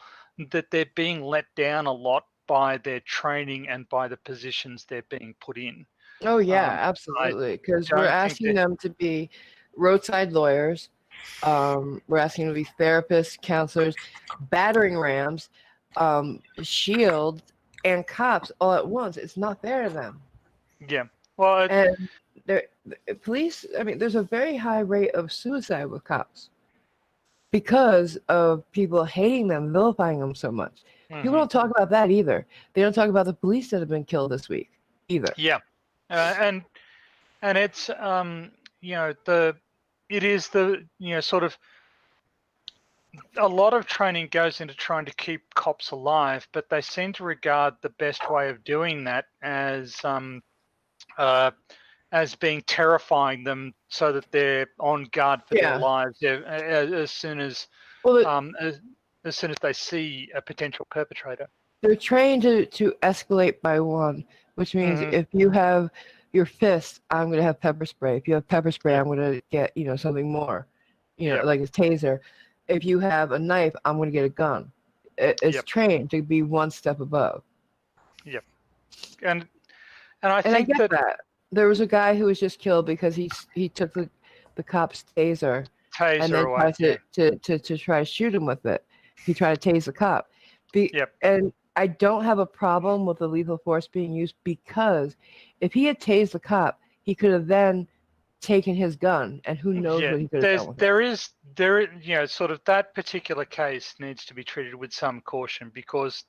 that they're being let down a lot by their training and by the positions they're being put in. Oh yeah, absolutely. Because we're asking them to be roadside lawyers. We're asking them to be therapists, counselors, battering rams, shield, and cops all at once. It's not fair to them. Yeah. Well, and police. I mean, there's a very high rate of suicide with cops because of people hating them, vilifying them so much. People don't talk about that either. They don't talk about the police that have been killed this week either. Yeah, and it's it is the sort of a lot of training goes into trying to keep cops alive, but they seem to regard the best way of doing that as being terrifying them so that they're on guard for their lives as soon as they see a potential perpetrator. They're trained to escalate by one, which means if you have your fist, I'm going to have pepper spray. If you have pepper spray, I'm going to get something more, like a taser. If you have a knife, I'm going to get a gun. It's trained to be one step above. Yep. And I think I get that. There was a guy who was just killed because he took the cop's taser and then tried to try to shoot him with it. He tried to tase the cop. And I don't have a problem with the lethal force being used, because if he had tased the cop, he could have then taken his gun, and who knows what he could have done with it. Sort of that particular case needs to be treated with some caution, because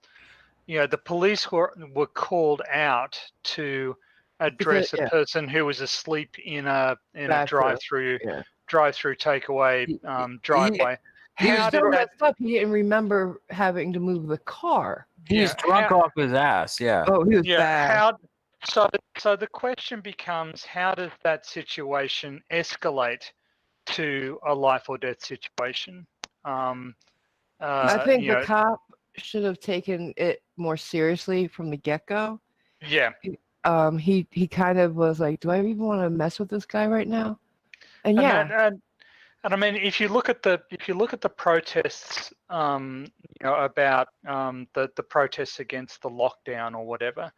the police were called out to address a person who was asleep in a drive-through takeaway driveway. He was so messed up, he didn't remember having to move the car. He was drunk off his ass. Yeah. Oh, he was bad. So the question becomes, how does that situation escalate to a life or death situation? I think the cop should have taken it more seriously from the get-go. Yeah. He kind of was like, do I even want to mess with this guy right now? And and I mean, if you look at the protests, about the protests against the lockdown or whatever,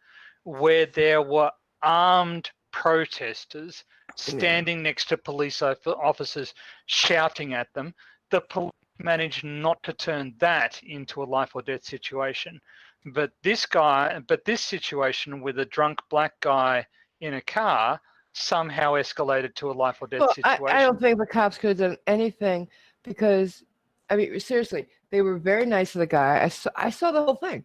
where there were armed protesters standing next to police officers shouting at them, the police managed not to turn that into a life or death situation. But this situation with a drunk black guy in a car somehow escalated to a life or death situation. I don't think the cops could have done anything, because, I mean, seriously, they were very nice to the guy. I saw the whole thing.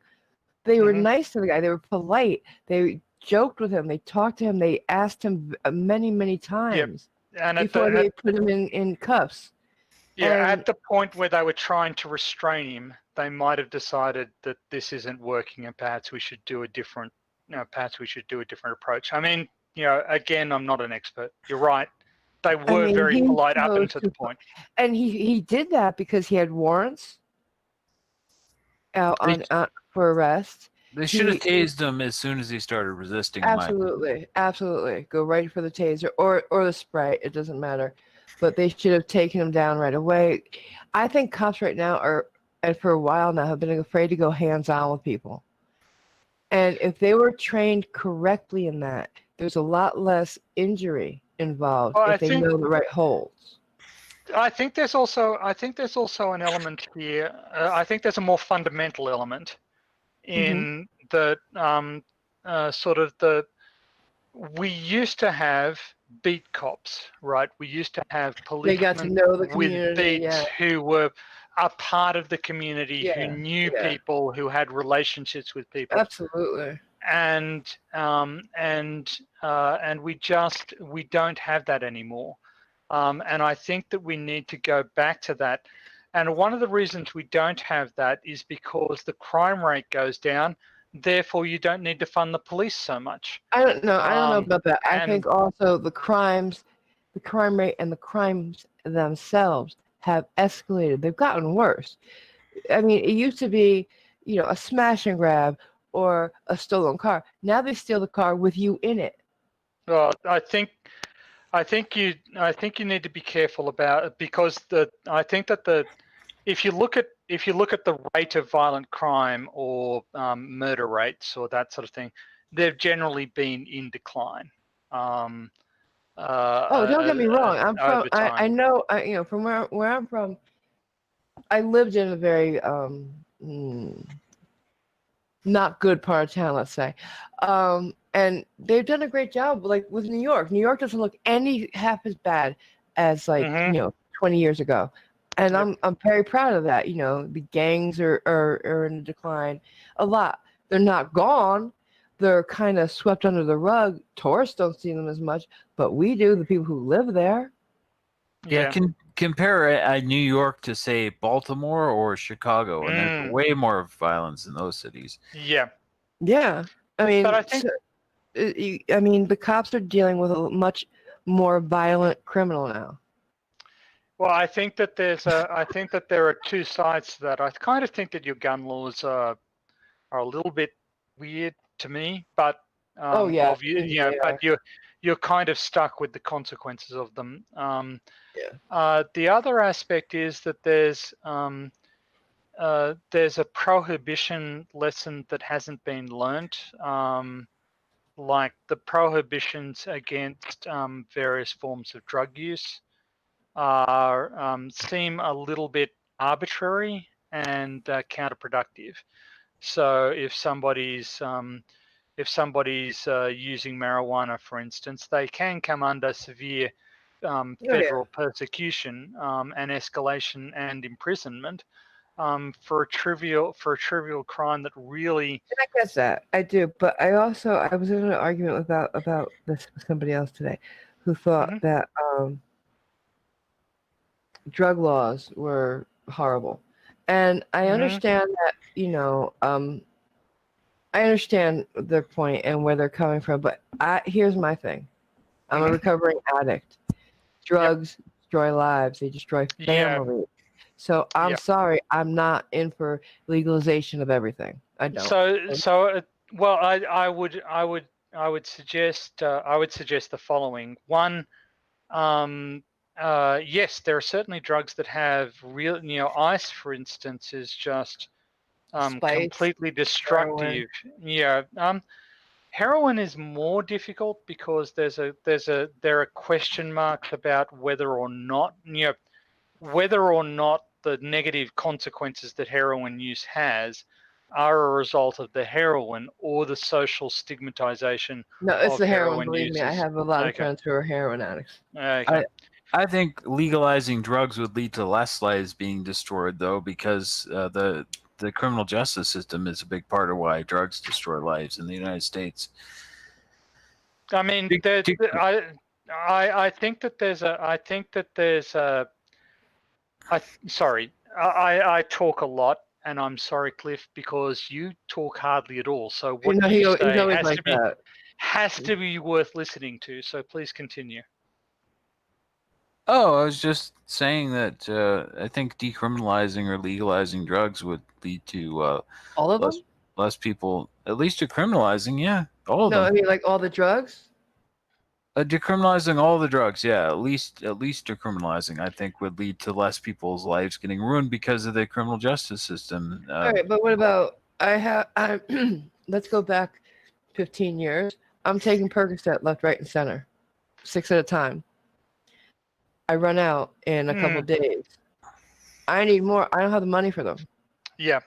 They were nice to the guy. They were polite. They joked with him. They talked to him. They asked him many, many times before they put him in cuffs. Yeah, at the point where they were trying to restrain him, they might have decided that this isn't working, and perhaps we should do a different approach. I mean, again, I'm not an expert. You're right. They were very polite up until the point. And he did that because he had warrants out for arrest. They should have tased him as soon as he started resisting. Absolutely. Go right for the taser or the spray. It doesn't matter. but they should have taken him down right away. I think cops right now are, and for a while now, have been afraid to go hands-on with people. And if they were trained correctly in that, there's a lot less injury involved Well, if they know the right holds. I think there's also an element here. I think there's a more fundamental element in the sort of the. We used to have beat cops, right? We used to have They got to policemen know the with community, beats who were a part of the community, who Yeah, knew yeah. people, who had relationships with people. Absolutely. And we don't have that anymore. And I think that we need to go back to that. And one of the reasons we don't have that is because the crime rate goes down. Therefore, you don't need to fund the police so much. I don't know about that. I and- think also the crime rate and the crimes themselves have escalated. They've gotten worse. I mean, it used to be, a smash and grab or a stolen car. Now they steal the car with you in it. Well, I think you need to be careful about it, because I think that if you look at the rate of violent crime or murder rates or that sort of thing, they've generally been in decline. Don't get me wrong. I'm from. over time. I know. From where I'm from, I lived in a very not good part of town, let's say. And they've done a great job, like with New York. New York doesn't look half as bad as 20 years ago. And Yep. I'm very proud of that. The gangs are in decline a lot. They're not gone. They're kind of swept under the rug. Tourists don't see them as much, but we do, the people who live there. Yeah, compare New York to, say, Baltimore or Chicago, and there's way more violence in those cities. Yeah. Yeah. I mean, But I think the cops are dealing with a much more violent criminal now. Well, I think that there are two sides to that. I kind of think that your gun laws are a little bit weird to me, but but you're kind of stuck with the consequences of them. The other aspect is that there's a prohibition lesson that hasn't been learnt, like the prohibitions against various forms of drug use seem a little bit arbitrary and counterproductive. So if somebody's using marijuana, for instance, they can come under severe federal persecution and escalation and imprisonment for a trivial crime that really. And I guess that I do, but I was in an argument about this with somebody else today, who thought that drug laws were horrible, and I understand that. I understand their point and where they're coming from, but here's my thing. I'm a recovering addict. Drugs destroy lives. They destroy families. So I'm sorry, I'm not in for legalization of everything. I don't. Well, I would suggest the following. One, yes, there are certainly drugs that have real, ice, for instance, is just completely destructive. Heroin. Heroin is more difficult because there are question marks about whether or not the negative consequences that heroin use has are a result of the heroin or the social stigmatization. No, it's the heroin. Believe users. me, I have a lot of friends who are heroin addicts. Okay. I think legalizing drugs would lead to less lives being destroyed, though, because the criminal justice system is a big part of why drugs destroy lives in the United States. I mean, I think that there's a. Sorry, I talk a lot, and I'm sorry, Cliff, because you talk hardly at all. So what you say has to be worth listening to. So please continue. Oh, I was just saying that I think decriminalizing or legalizing drugs would lead to all of them? Less people, at least decriminalizing, all of them. No, I mean like all the drugs? Decriminalizing all the drugs, yeah, at least decriminalizing, I think, would lead to less people's lives getting ruined because of the criminal justice system. All right, but what about I let's go back 15 years. I'm taking Percocet left, right, and center, 6 at a time. I run out in a couple days. I need more. I don't have the money for them. Yeah.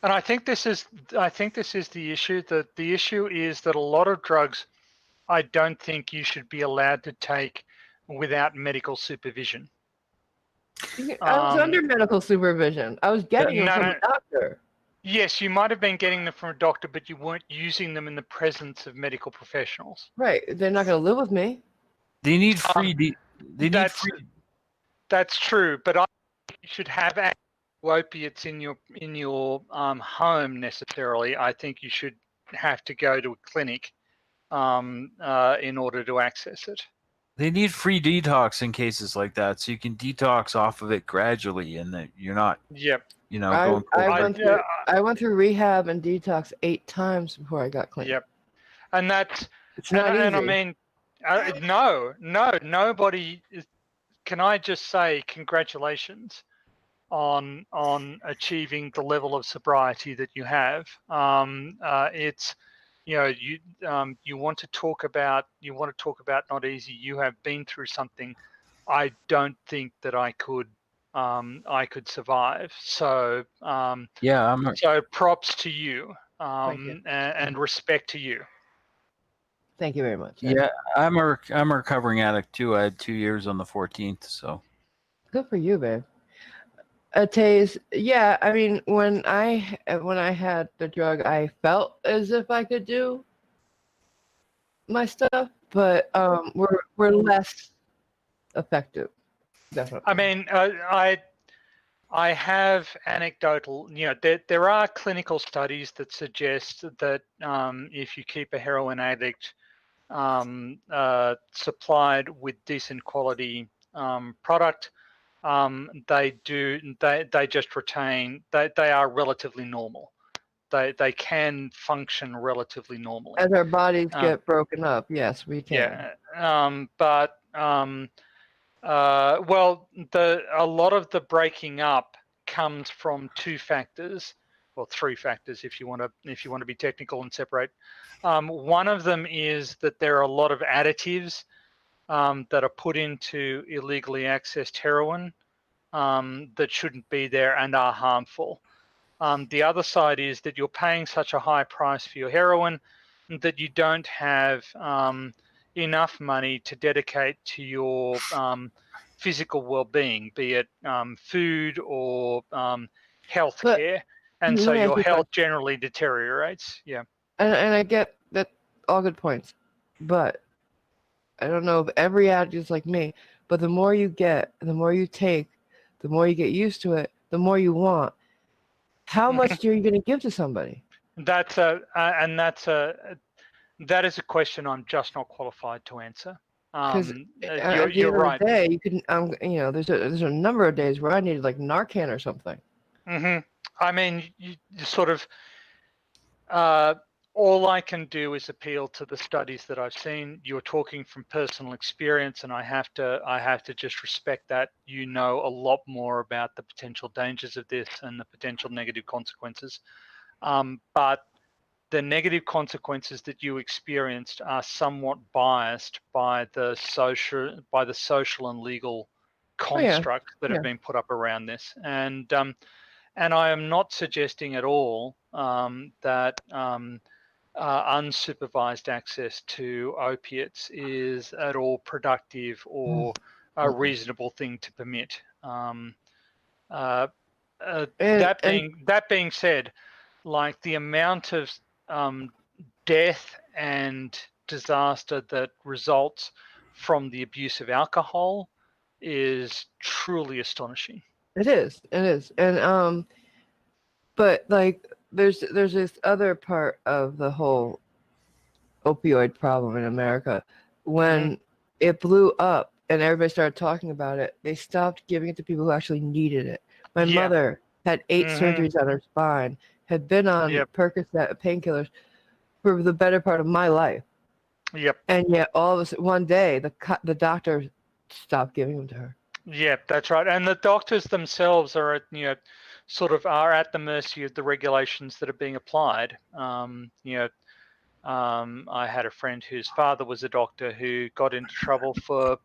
And I think this is the issue. That the issue is that a lot of drugs I don't think you should be allowed to take without medical supervision. I was under medical supervision. I was getting them from a doctor. Yes, you might have been getting them from a doctor, but you weren't using them in the presence of medical professionals. Right. They're not going to live with me. They need free. That's true, but I think you should have access to opiates in your home necessarily. I think you should have to go to a clinic in order to access it. They need free detox in cases like that, so you can detox off of it gradually, and that you're not. Yep. You know, going I went through rehab and detox 8 times before I got clean. Yep. And that's it's not easy. And I mean, no, nobody. Can I just say congratulations on achieving the level of sobriety that you have? It's, you know, you want to talk about not easy. You have been through something I don't think that I could survive. So so props to you, and respect to you. Thank you very much. Yeah, I'm a recovering addict too. I had 2 years on the 14th, so good for you, babe. Taze, yeah, I mean, when I had the drug, I felt as if I could do my stuff, but we're less effective. Definitely. I mean, I have anecdotal, you know, there are clinical studies that suggest that if you keep a heroin addict supplied with decent quality product, they just retain, they are relatively normal. They can function relatively normally. As our bodies get broken up, yes, we can. Yeah, but well, a lot of the breaking up comes from 2 factors, or 3 factors, if you want to be technical and separate. One of them is that there are a lot of additives that are put into illegally accessed heroin that shouldn't be there and are harmful. The other side is that you're paying such a high price for your heroin that you don't have enough money to dedicate to your physical well-being, be it food or health care, and so your health generally deteriorates. Yeah. And I get that, all good points, but I don't know if every addict is like me, but the more you get, the more you take, the more you get used to it, the more you want. How much are you going to give to somebody? That is a question I'm just not qualified to answer. You're right. Day, you can, you know, there's a number of days where I needed like Narcan or something. I mean, you sort of, all I can do is appeal to the studies that I've seen. You're talking from personal experience, and I have to just respect that. You know a lot more about the potential dangers of this and the potential negative consequences. But the negative consequences that you experienced are somewhat biased by the social and legal constructs that have been put up around this. And I am not suggesting at all that unsupervised access to opiates is at all productive or a reasonable thing to permit. That being said, like the amount of death and disaster that results from the abuse of alcohol is truly astonishing. It is, and but like there's this other part of the whole opioid problem in America. When it blew up and everybody started talking about it, they stopped giving it to people who actually needed it. My mother had 8 surgeries on her spine, had been on Percocet painkillers for the better part of my life. Yep. And yet, all of one day, the doctor stopped giving them to her. Yeah, that's right. And the doctors themselves are at, sort of are at the mercy of the regulations that are being applied. I had a friend whose father was a doctor who got into trouble for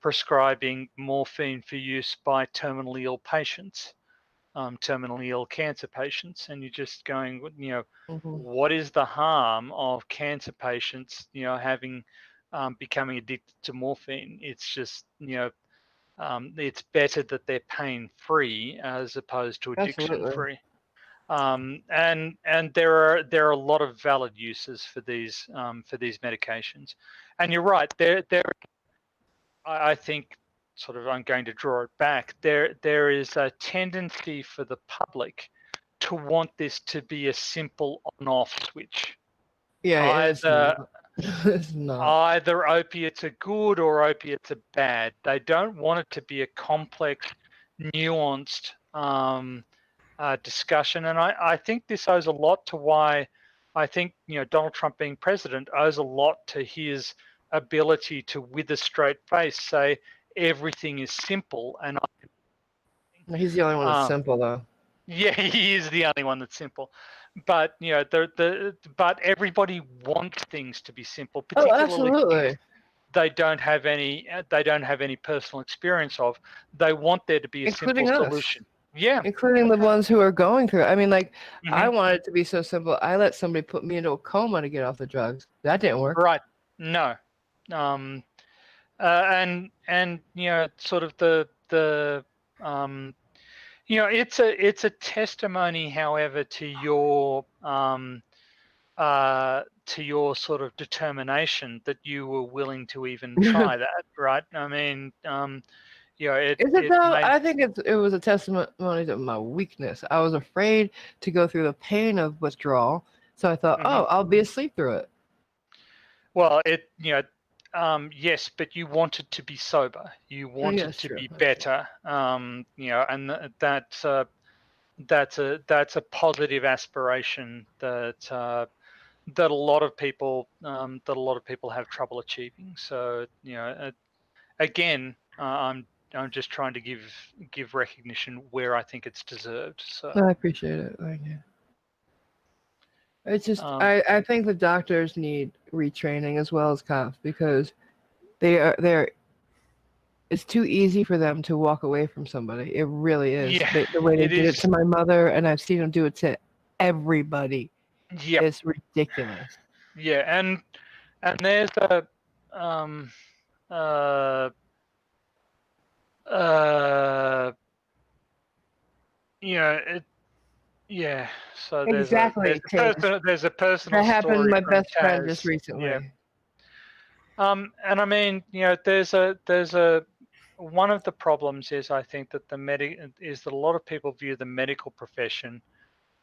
prescribing morphine for use by terminally ill patients, terminally ill cancer patients, and you're just going, what is the harm of cancer patients, having becoming addicted to morphine? It's just, it's better that they're pain free as opposed to addiction free. And there are a lot of valid uses for these medications, and you're right. I think, sort of, I'm going to draw it back. There is a tendency for the public to want this to be a simple on-off switch. Yeah, it's not. It's not. Either opiates are good or opiates are bad. They don't want it to be a complex, nuanced discussion. And I think this owes a lot to why I think, Donald Trump being president owes a lot to his ability to, with a straight face, say everything is simple. And He's the only one that's simple, though. Yeah, he is the only one that's simple. But but everybody wants things to be simple, particularly if they don't have any personal experience of. They want there to be a simple solution. Yeah, including the ones who are going through it. I mean, like, I wanted it to be so simple. I let somebody put me into a coma to get off the drugs. That didn't work. Right. No. And sort of the it's a testimony, however, to your sort of determination that you were willing to even try that, right? I mean, is it though? I think it was a testimony to my weakness. I was afraid to go through the pain of withdrawal, so I thought, I'll be asleep through it. Well, yes, but you wanted to be sober. You wanted to be better. And that's a positive aspiration that a lot of people have trouble achieving. So again, I'm just trying to give recognition where I think it's deserved. So I appreciate it. Thank you. It's just I think the doctors need retraining as well as cops, because they're it's too easy for them to walk away from somebody. It really is. Yeah, the way they did it to my mother, and I've seen them do it to everybody. Yeah, it's ridiculous. Yeah, and there's a So there's a personal that happened story to my from best friend Taz. just recently. Yeah. And I mean, there's a one of the problems is, I think, that that a lot of people view the medical profession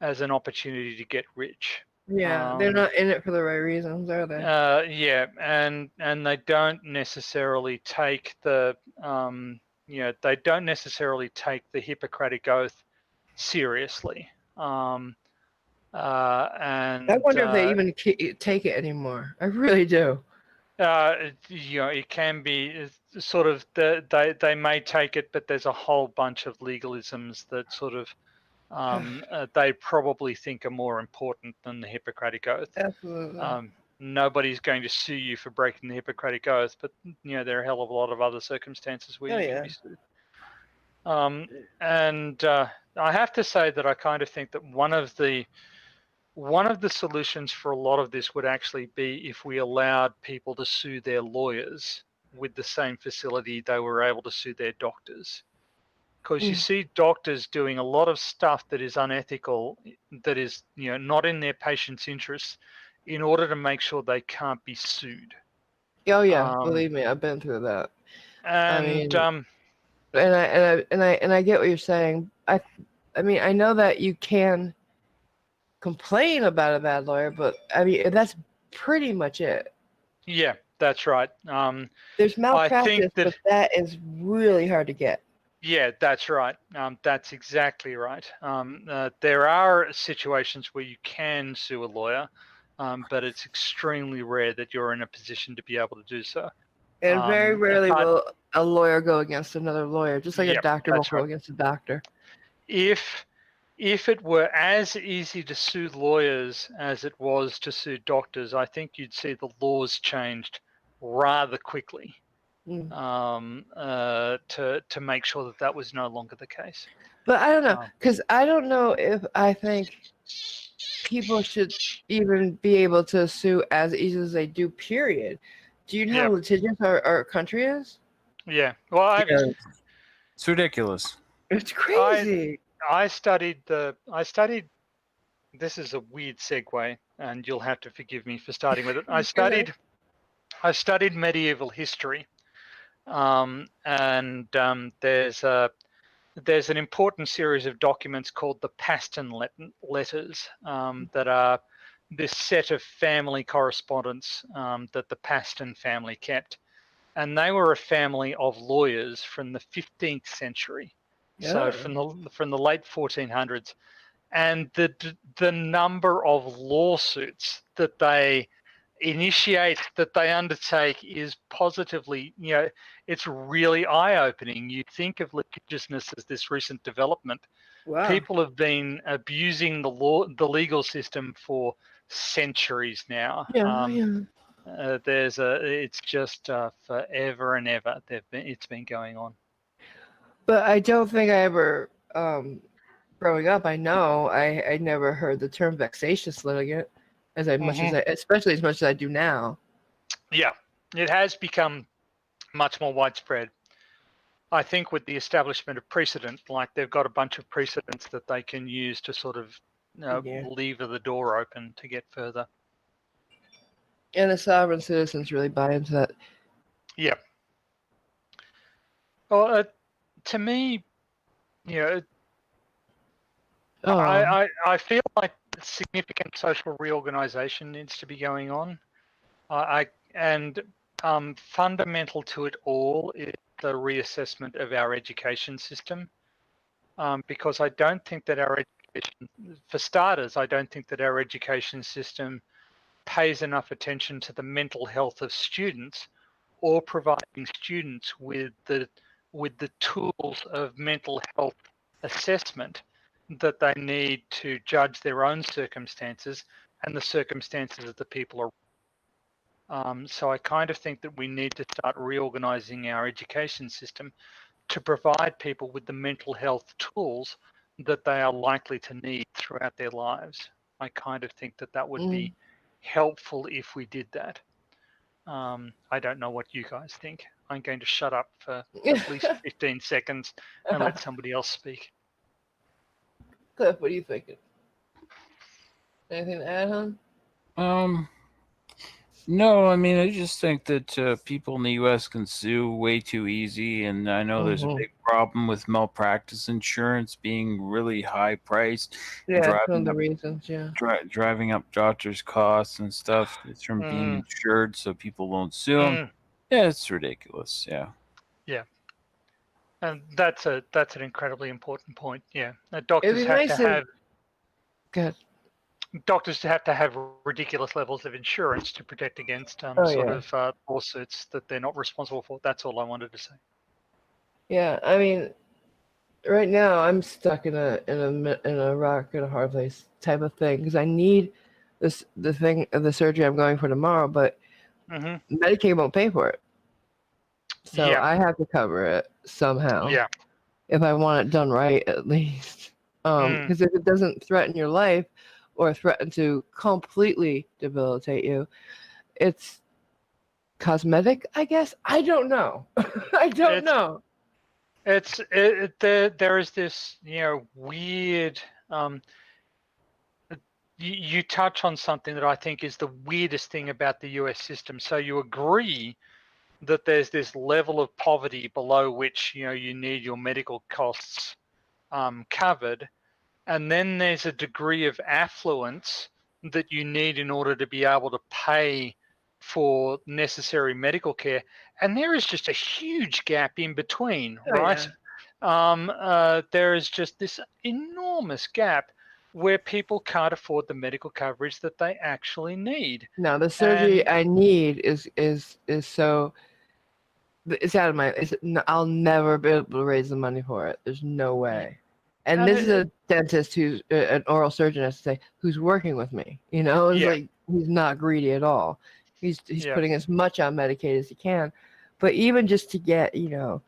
as an opportunity to get rich. Yeah, they're not in it for the right reasons, are they? Yeah, and they don't necessarily take the they don't necessarily take the Hippocratic Oath seriously. And I wonder if they even take it anymore. I really do. It can be sort of they may take it, but there's a whole bunch of legalisms that sort of they probably think are more important than the Hippocratic Oath. Absolutely. Nobody's going to sue you for breaking the Hippocratic Oath, but there are a hell of a lot of other circumstances where you can be sued. And I have to say that I kind of think that one of the solutions for a lot of this would actually be if we allowed people to sue their lawyers with the same facility they were able to sue their doctors. Because you see doctors doing a lot of stuff that is unethical, that is not in their patients' interests, in order to make sure they can't be sued. Oh yeah, believe me, I've been through that. And and I get what you're saying. I mean, I know that you can complain about a bad lawyer, but I mean, that's pretty much it. Yeah, that's right. There's malpractice, but that is really hard to get. Yeah, that's right. That's exactly right. There are situations where you can sue a lawyer, but it's extremely rare that you're in a position to be able to do so. And very rarely but- will a lawyer go against another lawyer, just like a Yep, doctor won't that's go right. against a doctor. If it were as easy to sue lawyers as it was to sue doctors, I think you'd see the laws changed rather quickly Mm. to make sure that was no longer the case. But I don't know, because I don't know if I think people should even be able to sue as easy as they do, period. Do you know how litigious our country is? Yeah. Well, It's ridiculous. It's crazy. I studied. This is a weird segue, and you'll have to forgive me for starting with it. I studied medieval history, and there's an important series of documents called the Paston letters that are this set of family correspondence that the Paston family kept, and they were a family of lawyers from the 15th century. So from the late 1400s, and the number of lawsuits that they initiate, that they undertake, is positively, it's really eye-opening. You think of litigiousness as this recent development. Wow. People have been abusing the legal system for centuries now. It's just forever and ever. It's been going on. But I don't think I ever, growing up, I never heard the term vexatious litigant especially as much as I do now. Yeah, it has become much more widespread. I think with the establishment of precedent, like they've got a bunch of precedents that they can use to sort of lever the door open to get further. And the sovereign citizens really buy into that. Yeah. Well, to me, I feel like significant social reorganization needs to be going on. Fundamental to it all is the reassessment of our education system, because I don't think that our education, for starters, I don't think that our education system pays enough attention to the mental health of students, or providing students with the tools of mental health assessment that they need to judge their own circumstances and the circumstances of the people around. So I kind of think that we need to start reorganizing our education system to provide people with the mental health tools that they are likely to need throughout their lives. I kind of think that would be helpful if we did that. I don't know what you guys think. I'm going to shut up for at least 15 seconds and let somebody else speak. Cliff, what are you thinking? Anything to add, hon? No, I mean, I just think that people in the U.S. can sue way too easy, and I know there's a big problem with malpractice insurance being really high priced. Yeah, that's one of the reasons. Yeah, driving up doctors' costs and stuff. It's from being insured, so people won't sue them. Yeah, it's ridiculous. Yeah. Yeah. And that's an incredibly important point. Yeah, doctors have to have ridiculous levels of insurance to protect against lawsuits that they're not responsible for. That's all I wanted to say. Yeah, I mean, right now I'm stuck in a rock and a hard place type of thing, because I need the surgery I'm going for tomorrow, but Medicaid won't pay for it. So I have to cover it somehow. Yeah. If I want it done right, at least. Because if it doesn't threaten your life or threaten to completely debilitate you, it's cosmetic, I guess. I don't know. I don't know. There is this weird. You touch on something that I think is the weirdest thing about the U.S. system. So you agree that there's this level of poverty below which you need your medical costs covered, and then there's a degree of affluence that you need in order to be able to pay for necessary medical care, and there is just a huge gap in between, right? Yeah. There is just this enormous gap. where people can't afford the medical coverage that they actually need. No, the surgery And I need is so it's out of my. I'll never be able to raise the money for it. There's no way. And and this is a dentist who's an oral surgeon, I should say, who's working with me. You know, it's Yeah. like he's not greedy at all. He's Yeah. putting as much on Medicaid as he can, but even just to get the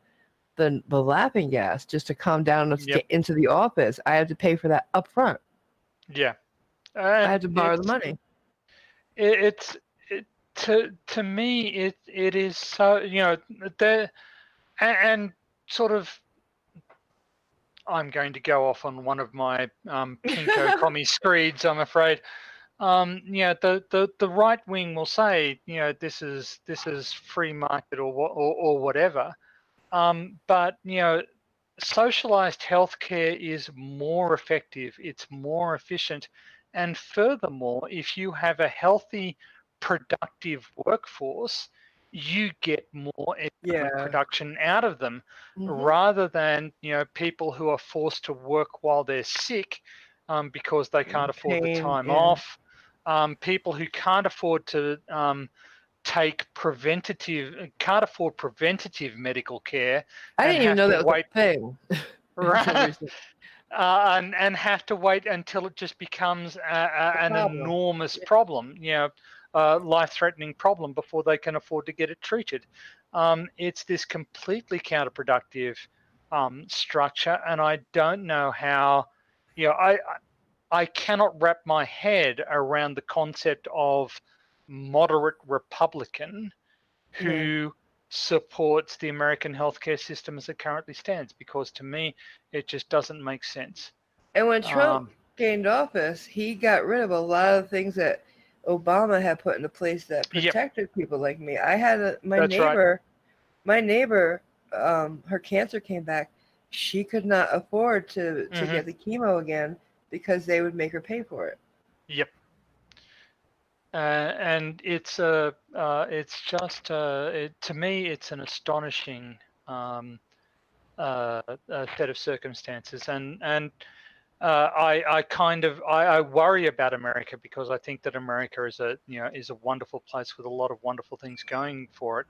laughing gas just to calm down enough to Yep. get into the office, I have to pay for that up front. Yeah. I And have to borrow the money. to me it is so the and sort of I'm going to go off on one of my pinko commie screeds, I'm afraid. The right wing will say, this is free market or whatever. But socialized healthcare is more effective. It's more efficient, and furthermore, if you have a healthy, productive workforce, you get more economic Yeah. production out of them, Mhm. rather than people who are forced to work while they're sick because they can't afford the Pain, time yeah. off. People who can't afford to can't afford preventative medical care I and didn't even have know to that was wait a thing until right, recently. and have to wait until it just becomes an Problem. enormous Yeah. problem, life-threatening problem before they can afford to get it treated. It's this completely counterproductive structure, and I don't know how. I cannot wrap my head around the concept of moderate Republican who supports the American healthcare system as it currently stands, because to me, it just doesn't make sense. And when Trump gained office, he got rid of a lot of things that Obama had put into place that Yep, protected people like me. I had my that's right. neighbor, her cancer came back. She could not afford to get the chemo again because they would make her pay for it. Yep. And it's just to me, it's an astonishing set of circumstances, and I worry about America, because I think that America is a wonderful place with a lot of wonderful things going for it.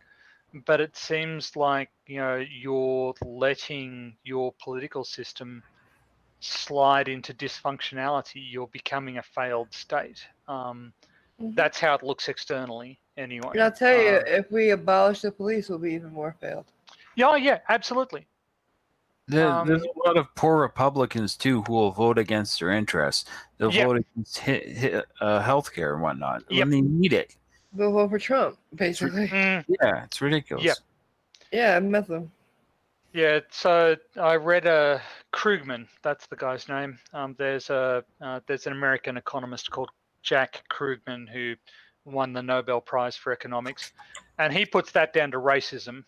But it seems like you're letting your political system slide into dysfunctionality. You're becoming a failed state. That's how it looks externally, anyway. And I'll tell you, if we abolish the police, we'll be even more failed. Yeah, absolutely. There's a lot of poor Republicans too who will vote against their interests. They'll vote against healthcare and whatnot when they need it. We'll vote for Trump, basically. Yeah, it's ridiculous. Yep. Yeah, I met them. Yeah, so I read Krugman. That's the guy's name. There's an American economist called Jack Krugman who won the Nobel Prize for economics, and he puts that down to racism.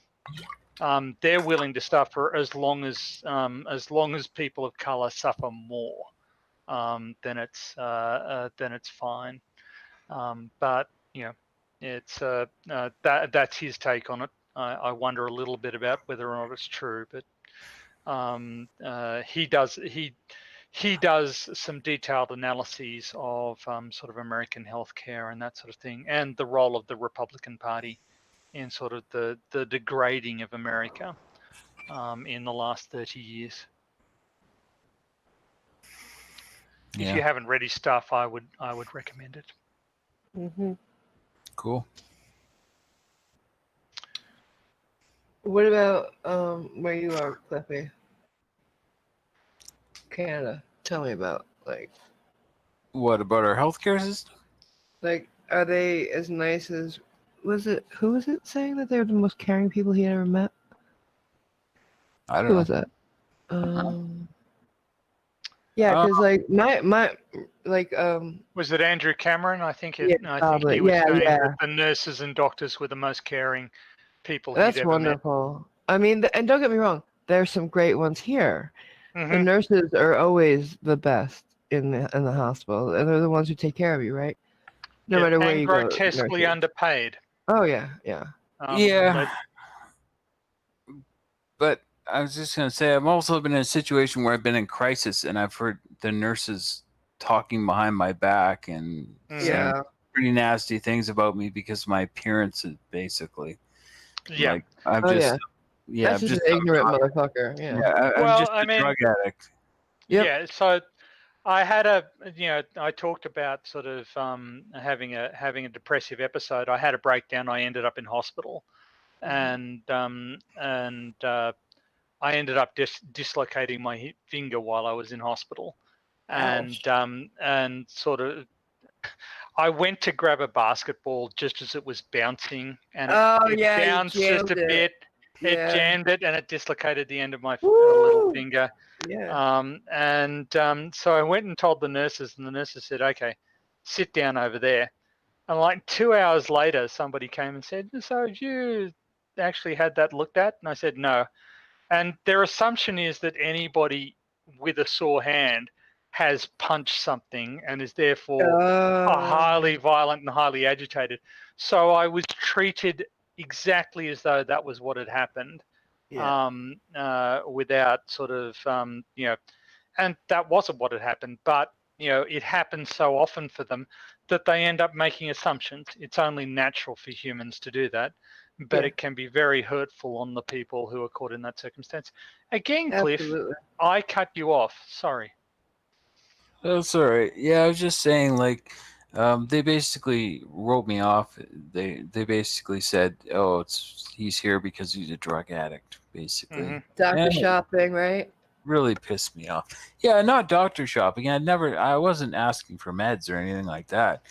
They're willing to suffer as long as people of color suffer more, then it's fine. But it's that's his take on it. I wonder a little bit about whether or not it's true, but he does some detailed analyses of sort of American healthcare and that sort of thing, and the role of the Republican Party in sort of the degrading of America in the last 30 years. Yeah. If you haven't read his stuff, I would recommend it. Mm-hmm. Cool. What about where you are, Cliffy? Canada. Tell me about What about our healthcare system? Are they as nice as who was it saying that they were the most caring people he ever met? I don't Who know. was that? Yeah, because my was it Andrew Cameron? I think yeah, I think he was saying yeah. that the nurses and doctors were the most caring people That's he'd ever wonderful. I mean, and don't get me wrong, there's some great ones here. met. The nurses are always the best in the hospital, and they're the ones who take care of you, right? No matter where you go. Grotesquely nurses. underpaid. Oh yeah. Yeah. But I was just going to say, I've also been in a situation where I've been in crisis and I've heard the nurses talking behind my back and saying Yeah. pretty nasty things about me because of my appearance, basically. Yeah. Like I'm Oh, just, yeah. That's I'm just just an ignorant motherfucker. yeah, Yeah. I'm Well, just I a mean, drug addict. Yep. yeah. So I had I talked about sort of having a depressive episode. I had a breakdown. I ended up in hospital, and I ended up dislocating my finger while I was in hospital, and sort of I went to grab a basketball just as it was bouncing, and Oh, it yeah, you bounced just a jammed it. bit. It Yeah. jammed it, and it dislocated the end of my little Woo! finger. Yeah. So I went and told the nurses, and the nurses said, "Okay, sit down over there." And like 2 hours later, somebody came and said, "So you actually had that looked at?" And I said, "No." And their assumption is that anybody with a sore hand has punched something and is therefore highly violent and highly agitated. So I was treated exactly as though that was what had happened, Yeah. without sort of, and that wasn't what had happened, but it happens so often for them that they end up making assumptions. It's only natural for humans to do that, but Yeah. it can be very hurtful on the people who are caught in that circumstance. Again, Cliff, Absolutely. I cut you off. Sorry. That's all right. Yeah, I was just saying, like, they basically wrote me off. They basically said, "Oh, he's here because he's a drug addict," basically. hmm Doctor And it shopping, right? really pissed me off. Yeah, not doctor shopping. I wasn't asking for meds or anything like that.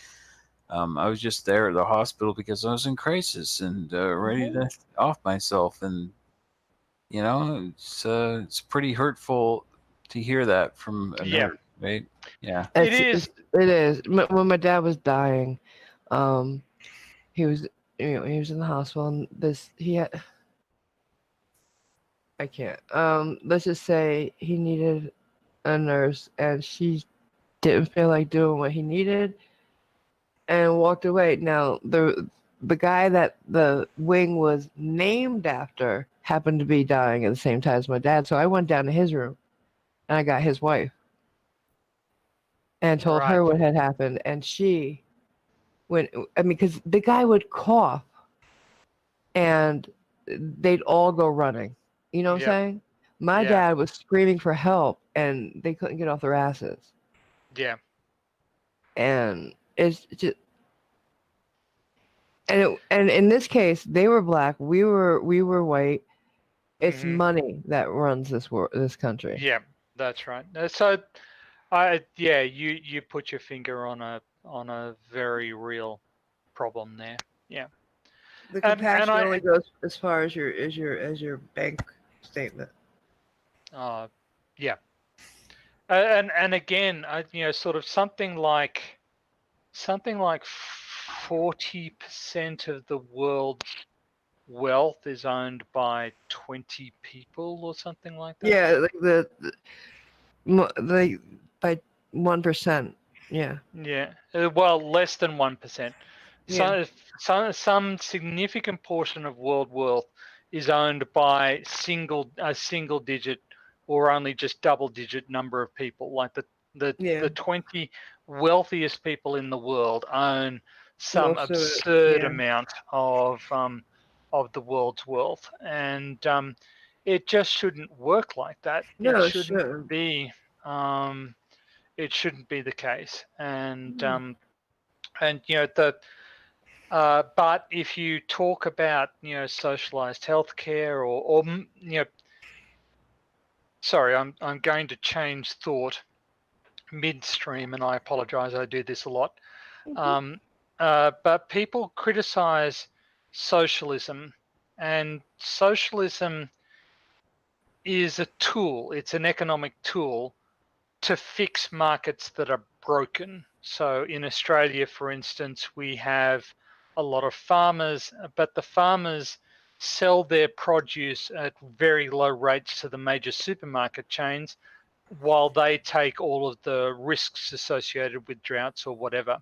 I was just there at the hospital because I was in crisis and ready to off myself, and it's pretty hurtful to hear that from a Yeah, nurse, right? Yeah. it is. It is. When my dad was dying, um, he was he was in the hospital, and he had. I can't. Let's just say he needed a nurse, and she didn't feel like doing what he needed, and walked away. Now the guy that the wing was named after happened to be dying at the same time as my dad, so I went down to his room, and I got his wife, and told Right. her what had happened, and she because the guy would cough, and they'd all go running. You know what I'm Yep. saying? My Yeah. dad was screaming for help, and they couldn't get off their asses. Yeah. And it's just, and in this case, they were black, we were white. It's hmm money that runs this country. Yeah. That's right. You put your finger on a very real problem there. Yeah. The And compassion I only goes as far as your bank statement. yeah. And again, sort of something like 40% of the world's wealth is owned by 20 people or something like that. Yeah, like the by 1%. Yeah. Yeah. Well, less than 1%. Yeah. Some significant portion of world wealth is owned by a single digit or only just double digit number of people. Like Yeah. the 20 wealthiest people in the world own some Most of it. absurd Yeah. amount of the world's wealth, and it just shouldn't work like that. No, it shouldn't. Be um, it shouldn't be the case, and but if you talk about socialized healthcare sorry, I'm going to change thought midstream, and I apologize, I do this a lot. But people criticize socialism, and socialism is a tool. It's an economic tool to fix markets that are broken. So in Australia, for instance, we have a lot of farmers, but the farmers sell their produce at very low rates to the major supermarket chains while they take all of the risks associated with droughts or whatever.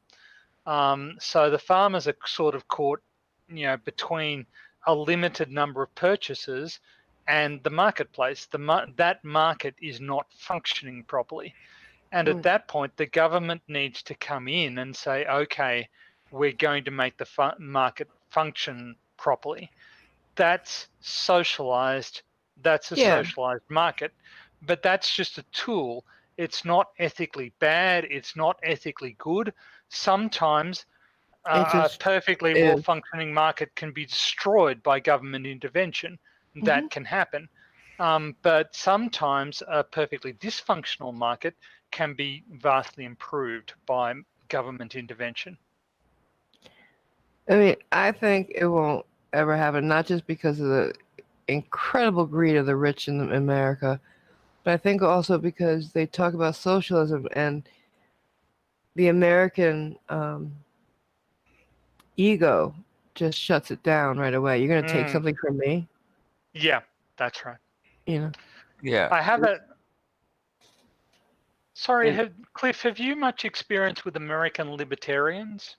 So the farmers are sort of caught, between a limited number of purchasers and the marketplace. That market is not functioning properly. And at that point, the government needs to come in and say, okay, we're going to make the market function properly. That's socialized. That's a socialized market. But that's just a tool. It's not ethically bad. It's not ethically good. Sometimes a perfectly well-functioning market can be destroyed by government intervention. That can happen. But sometimes a perfectly dysfunctional market can be vastly improved by government intervention. I mean, I think it won't ever happen, not just because of the incredible greed of the rich in America, but I think also because they talk about socialism and the American ego just shuts it down right away. You're going to take something from me? Yeah, that's right. You know? Yeah. I have a... Sorry, Cliff, have you much experience with American libertarians?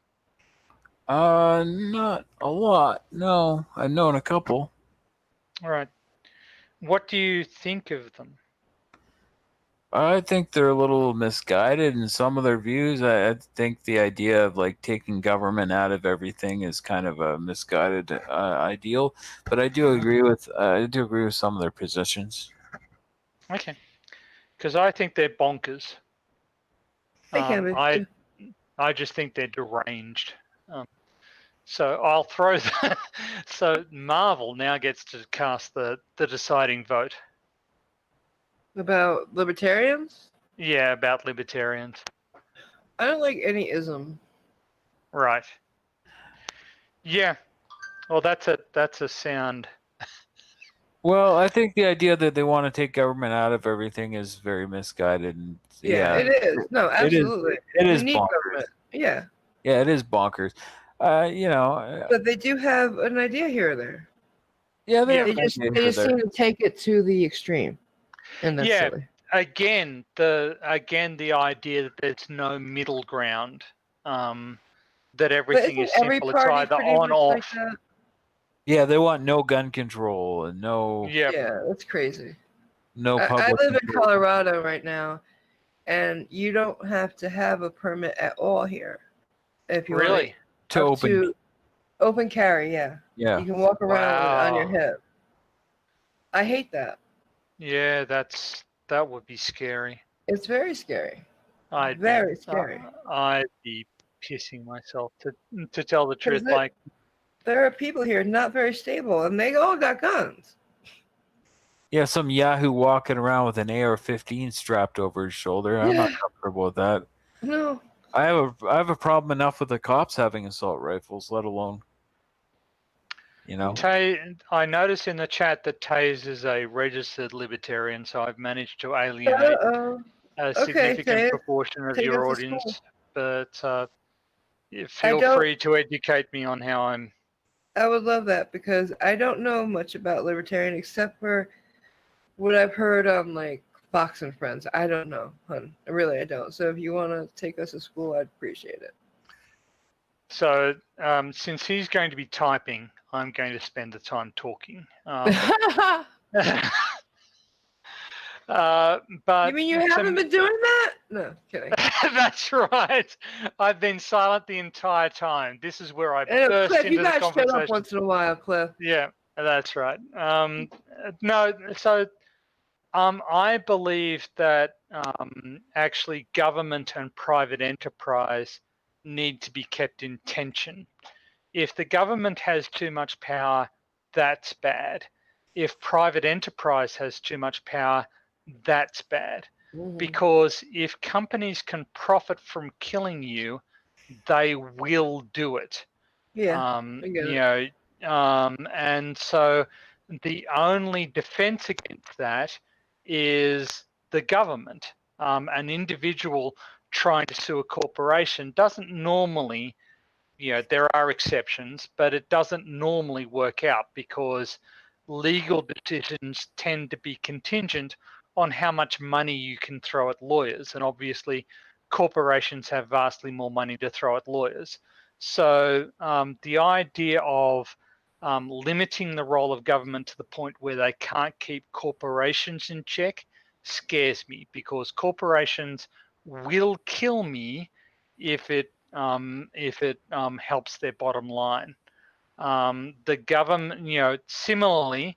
Not a lot. No, I've known a couple. All right. What do you think of them? I think they're a little misguided in some of their views. I think the idea of like taking government out of everything is kind of a misguided ideal. But I do agree with some of their positions. Okay, because I think they're bonkers. They can be. I just think they're deranged. So I'll throw that. So Marvel now gets to cast the deciding vote. About libertarians? Yeah, about libertarians. I don't like any ism. Right. Yeah. Well, that's a sound. Well, I think the idea that they want to take government out of everything is very misguided. And Yeah, it is. No, absolutely. It is need bonkers. government. Yeah. Yeah, it is bonkers. But they do have an idea here or there. Yeah, they just seem to take it to the extreme, and that's silly. Again, the idea that there's no middle ground, that everything is simple. It's either on or off. Like yeah, they want no gun control and no. Yeah, that's crazy. No public. I live in Colorado right now, and you don't have to have a permit at all here if you really want to open carry. Yeah. You can walk around on your hip. I hate that. Yeah, that would be scary. It's very scary. Very scary. I'd be pissing myself to tell the truth. Like, there are people here not very stable, and they all got guns. Yeah, some Yahoo walking around with an AR-15 strapped over his shoulder. I'm not comfortable with that. No. I have a problem enough with the cops having assault rifles, let alone. I noticed in the chat that Taze is a registered libertarian, so I've managed to alienate a significant proportion of your audience. But feel free to educate me on how I'm. I would love that, because I don't know much about libertarian except for what I've heard on like Fox and Friends. I don't know, hun. Really, I don't. So if you want to take us to school, I'd appreciate it. So since he's going to be typing, I'm going to spend the time talking. But you mean you haven't been doing that? No, kidding. That's right. I've been silent the entire time. This is where I burst Cliff, into you the guys conversation. shut up once in a while, Cliff. Yeah, that's right. No, so I believe that actually government and private enterprise need to be kept in tension. If the government has too much power, that's bad. If private enterprise has too much power, that's bad. Because if companies can profit from killing you, they will do it. Yeah. And so the only defense against that is the government. An individual trying to sue a corporation doesn't normally, there are exceptions, but it doesn't normally work out because legal decisions tend to be contingent on how much money you can throw at lawyers. And obviously corporations have vastly more money to throw at lawyers. So the idea of limiting the role of government to the point where they can't keep corporations in check scares me, because corporations will kill me if it helps their bottom line. The government, similarly,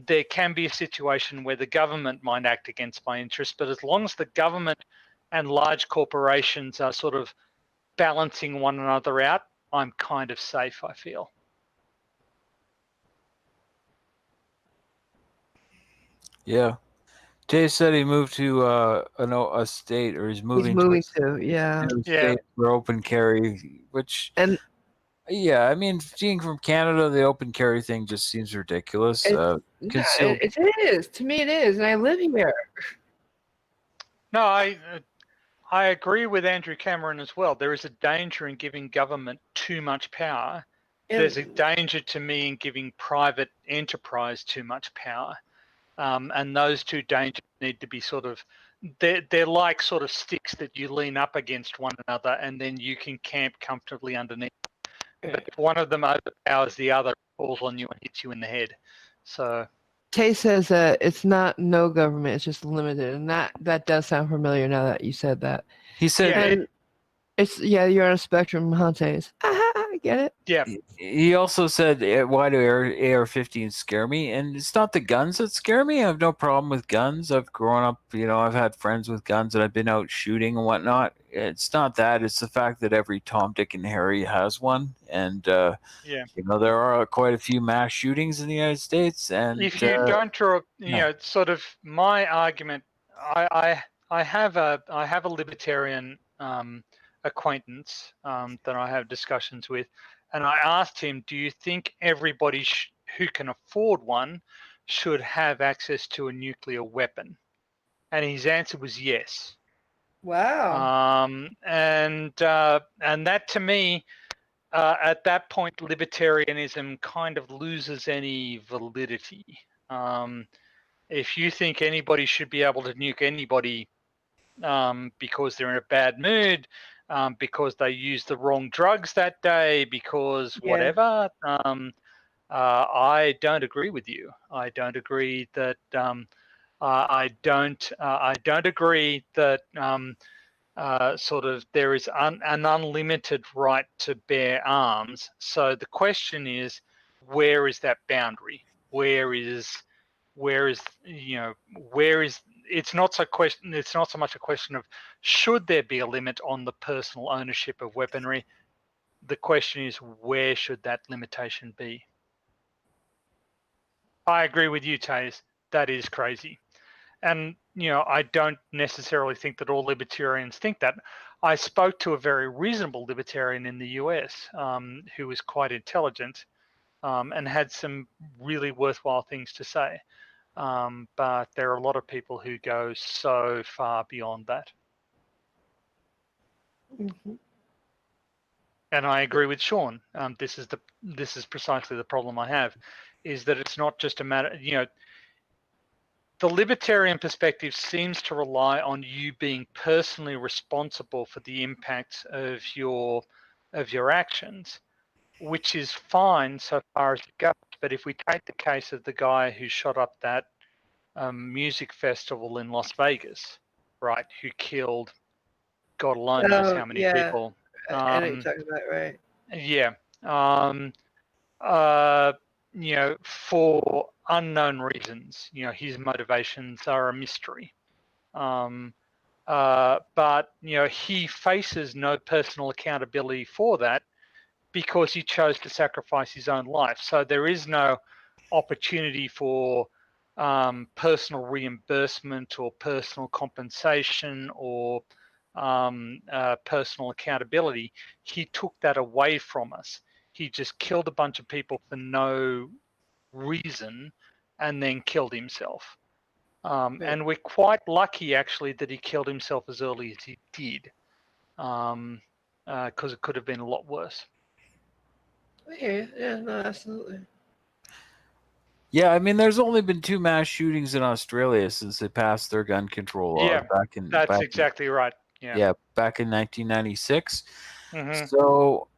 there can be a situation where the government might act against my interest, but as long as the government and large corporations are sort of balancing one another out, I'm kind of safe, I feel. Yeah. Jay said he moved to a state, or he's moving He's moving to to, yeah. a state for open carry, which, And yeah, I mean, being from Canada, the open carry thing just seems ridiculous. Concealed. it is. To me, it is. And I live here. No, I agree with Andrew Cameron as well. There is a danger in giving government too much power. There's a danger to me in giving private enterprise too much power. And those two dangers need to be sort of, they're like sort of sticks that you lean up against one another and then you can camp comfortably underneath. But if one of them overpowers the other, it falls on you and hits you in the head. So Tay says that it's not no government, it's just limited. And that does sound familiar now that you said that. He said, And you're on a spectrum, huh, Tays? I get it. yeah. He also said, why do AR-15s scare me? And it's not the guns that scare me. I have no problem with guns. I've grown up, I've had friends with guns and I've been out shooting and whatnot. It's not that. It's the fact that every Tom, Dick, and Harry has one. And, there are quite a few mass shootings in the United States. And if you don't draw, sort of my argument, I have a libertarian acquaintance that I have discussions with, and I asked him, do you think everybody who can afford one should have access to a nuclear weapon? And his answer was yes. Wow. And that to me, at that point, libertarianism kind of loses any validity. If you think anybody should be able to nuke anybody because they're in a bad mood, because they used the wrong drugs that day, because whatever, I don't agree with you. I don't agree that. I don't agree that sort of there is an unlimited right to bear arms. So the question is, where is that boundary? Where is it's not so much a question of should there be a limit on the personal ownership of weaponry. The question is, where should that limitation be? I agree with you, Taze. That is crazy. And, I don't necessarily think that all libertarians think that. I spoke to a very reasonable libertarian in the US who was quite intelligent and had some really worthwhile things to say. But there are a lot of people who go so far beyond that. Mm-hmm. And I agree with Sean. This is precisely the problem I have, is that it's not just a matter, the libertarian perspective seems to rely on you being personally responsible for the impacts of your actions, which is fine so far as it goes. But if we take the case of the guy who shot up that music festival in Las Vegas, right, who killed God alone knows how many people. I know you're talking about, right? Yeah. For unknown reasons, his motivations are a mystery. But he faces no personal accountability for that because he chose to sacrifice his own life. So there is no opportunity for personal reimbursement or personal compensation or personal accountability. He took that away from us. He just killed a bunch of people for no reason and then killed himself. And we're quite lucky, actually, that he killed himself as early as he did, because it could have been a lot worse. Yeah, no, absolutely. Yeah, I mean, there's only been 2 mass shootings in Australia since they passed their gun control laws. Yeah, exactly right. Yeah, back in 1996. Mm-hmm. So,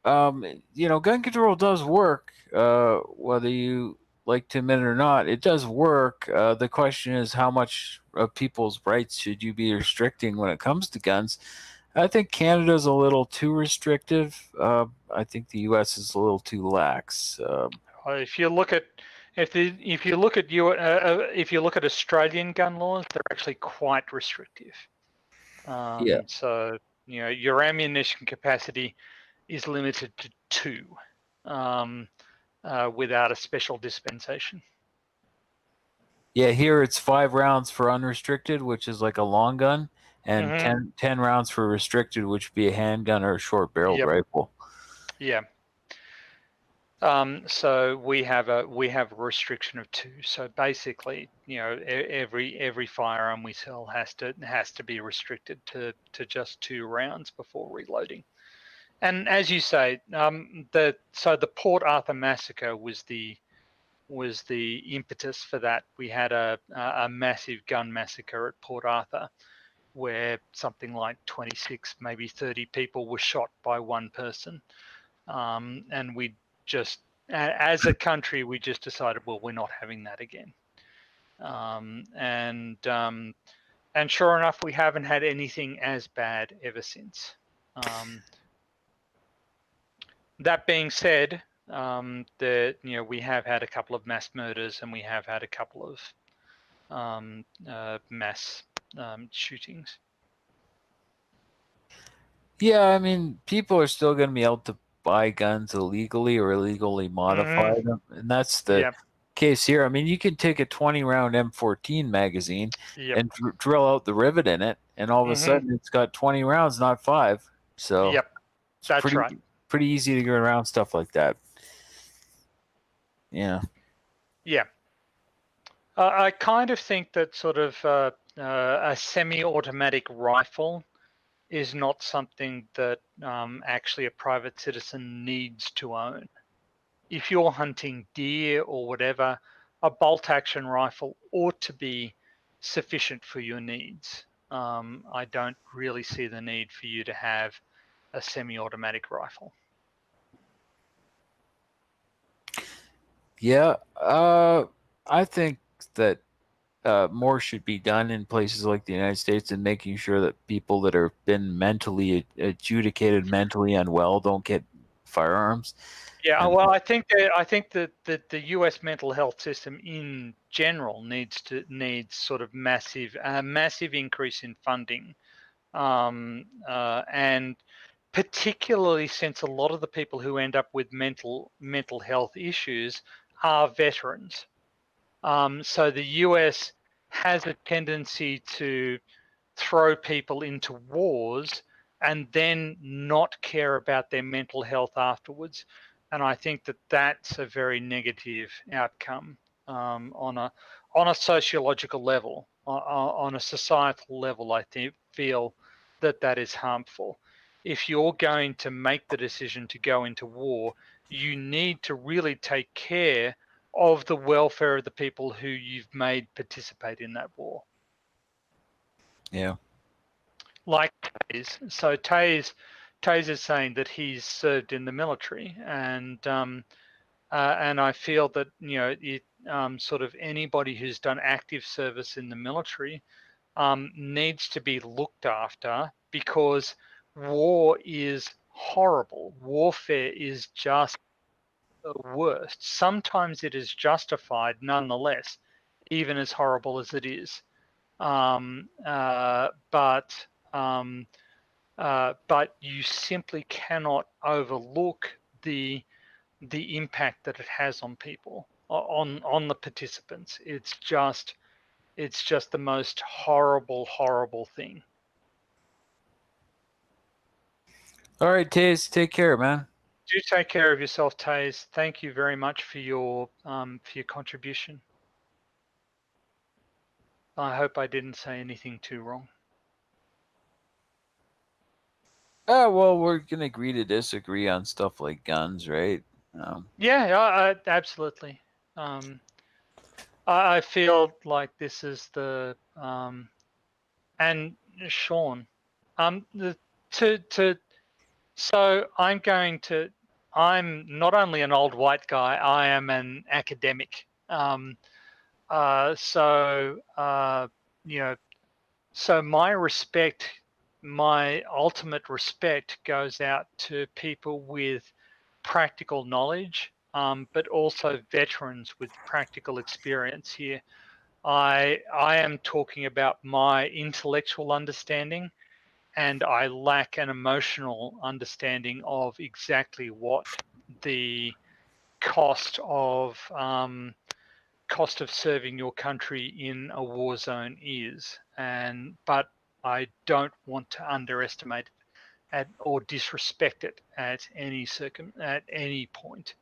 gun control does work, whether you like to admit it or not, it does work. The question is, how much of people's rights should you be restricting when it comes to guns? I think Canada's a little too restrictive. I think the U.S. is a little too lax. If you look at if you look at Australian gun laws, they're actually quite restrictive. Yeah. So your ammunition capacity is limited to 2, without a special dispensation. Yeah, here it's 5 rounds for unrestricted, which is like a long gun, and Mhm. 10 rounds for restricted, which would be a handgun or a short-barreled Yep. rifle. Yeah. So we have a restriction of 2. So basically, every firearm we sell has to be restricted to just 2 rounds before reloading. And as you say, the Port Arthur massacre was the impetus for that. We had a massive gun massacre at Port Arthur, where something like 26, maybe 30 people were shot by one person. And we just, as a country, we just decided, well, we're not having that again. And sure enough, we haven't had anything as bad ever since. That being said, we have had a couple of mass murders, and we have had a couple of mass shootings. Yeah, I mean, people are still going to be able to buy guns illegally or illegally modify them, and that's the Yep. case here. I mean, you can take a 20-round M14 magazine Yep. and drill out the rivet in it, and all of a sudden it's got 20 rounds, not 5. So Yep. it's That's right. pretty easy to get around stuff like that. Yeah. Yeah. I kind of think that sort of a semi-automatic rifle is not something that actually a private citizen needs to own. If you're hunting deer or whatever, a bolt-action rifle ought to be sufficient for your needs. I don't really see the need for you to have a semi-automatic rifle. Yeah. I think that more should be done in places like the United States in making sure that people that have been mentally adjudicated mentally unwell don't get firearms. Yeah, And well, I think that the U.S. mental health system in general needs sort of massive increase in funding, and particularly since a lot of the people who end up with mental health issues are veterans. So the US has a tendency to throw people into wars and then not care about their mental health afterwards. And I think that that's a very negative outcome on a sociological level, on a societal level. I feel that is harmful. If you're going to make the decision to go into war, you need to really take care of the welfare of the people who you've made participate in that war. yeah. Like Taze. So Taze is saying that he's served in the military, and I feel that sort of anybody who's done active service in the military needs to be looked after, because war is horrible. Warfare is just the worst. Sometimes it is justified nonetheless, even as horrible as it is. But you simply cannot overlook the impact that it has on people, on the participants. It's just the most horrible thing. All right, Taze, take care, man. Do take care of yourself, Taze. Thank you very much for your contribution. I hope I didn't say anything too wrong. Well, we're gonna agree to disagree on stuff like guns, right? Yeah, absolutely. I feel like this is the and Sean, so I'm not only an old white guy, I am an academic You know, so my ultimate respect goes out to people with practical knowledge, but also veterans with practical experience here. I am talking about my intellectual understanding, and I lack an emotional understanding of exactly what the cost of serving your country in a war zone is. But I don't want to underestimate it or disrespect it at any point,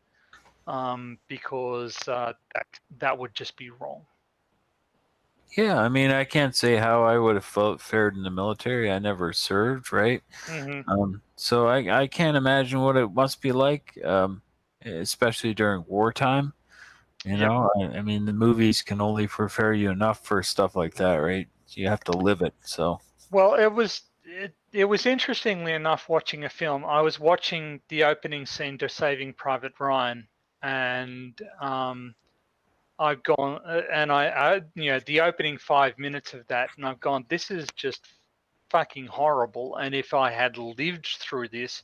because that would just be wrong. Yeah, I mean, I can't say how I would have fared in the military. I never served, right? Mm-hmm. So I can't imagine what it must be like, especially during wartime. You Yep. know, I mean, the movies can only prepare you enough for stuff like that, right? You have to live it. So Well, it was interestingly enough watching a film. I was watching the opening scene to Saving Private Ryan, and I've gone and I the opening 5 minutes of that, and I've gone, this is just fucking horrible. And if I had lived through this,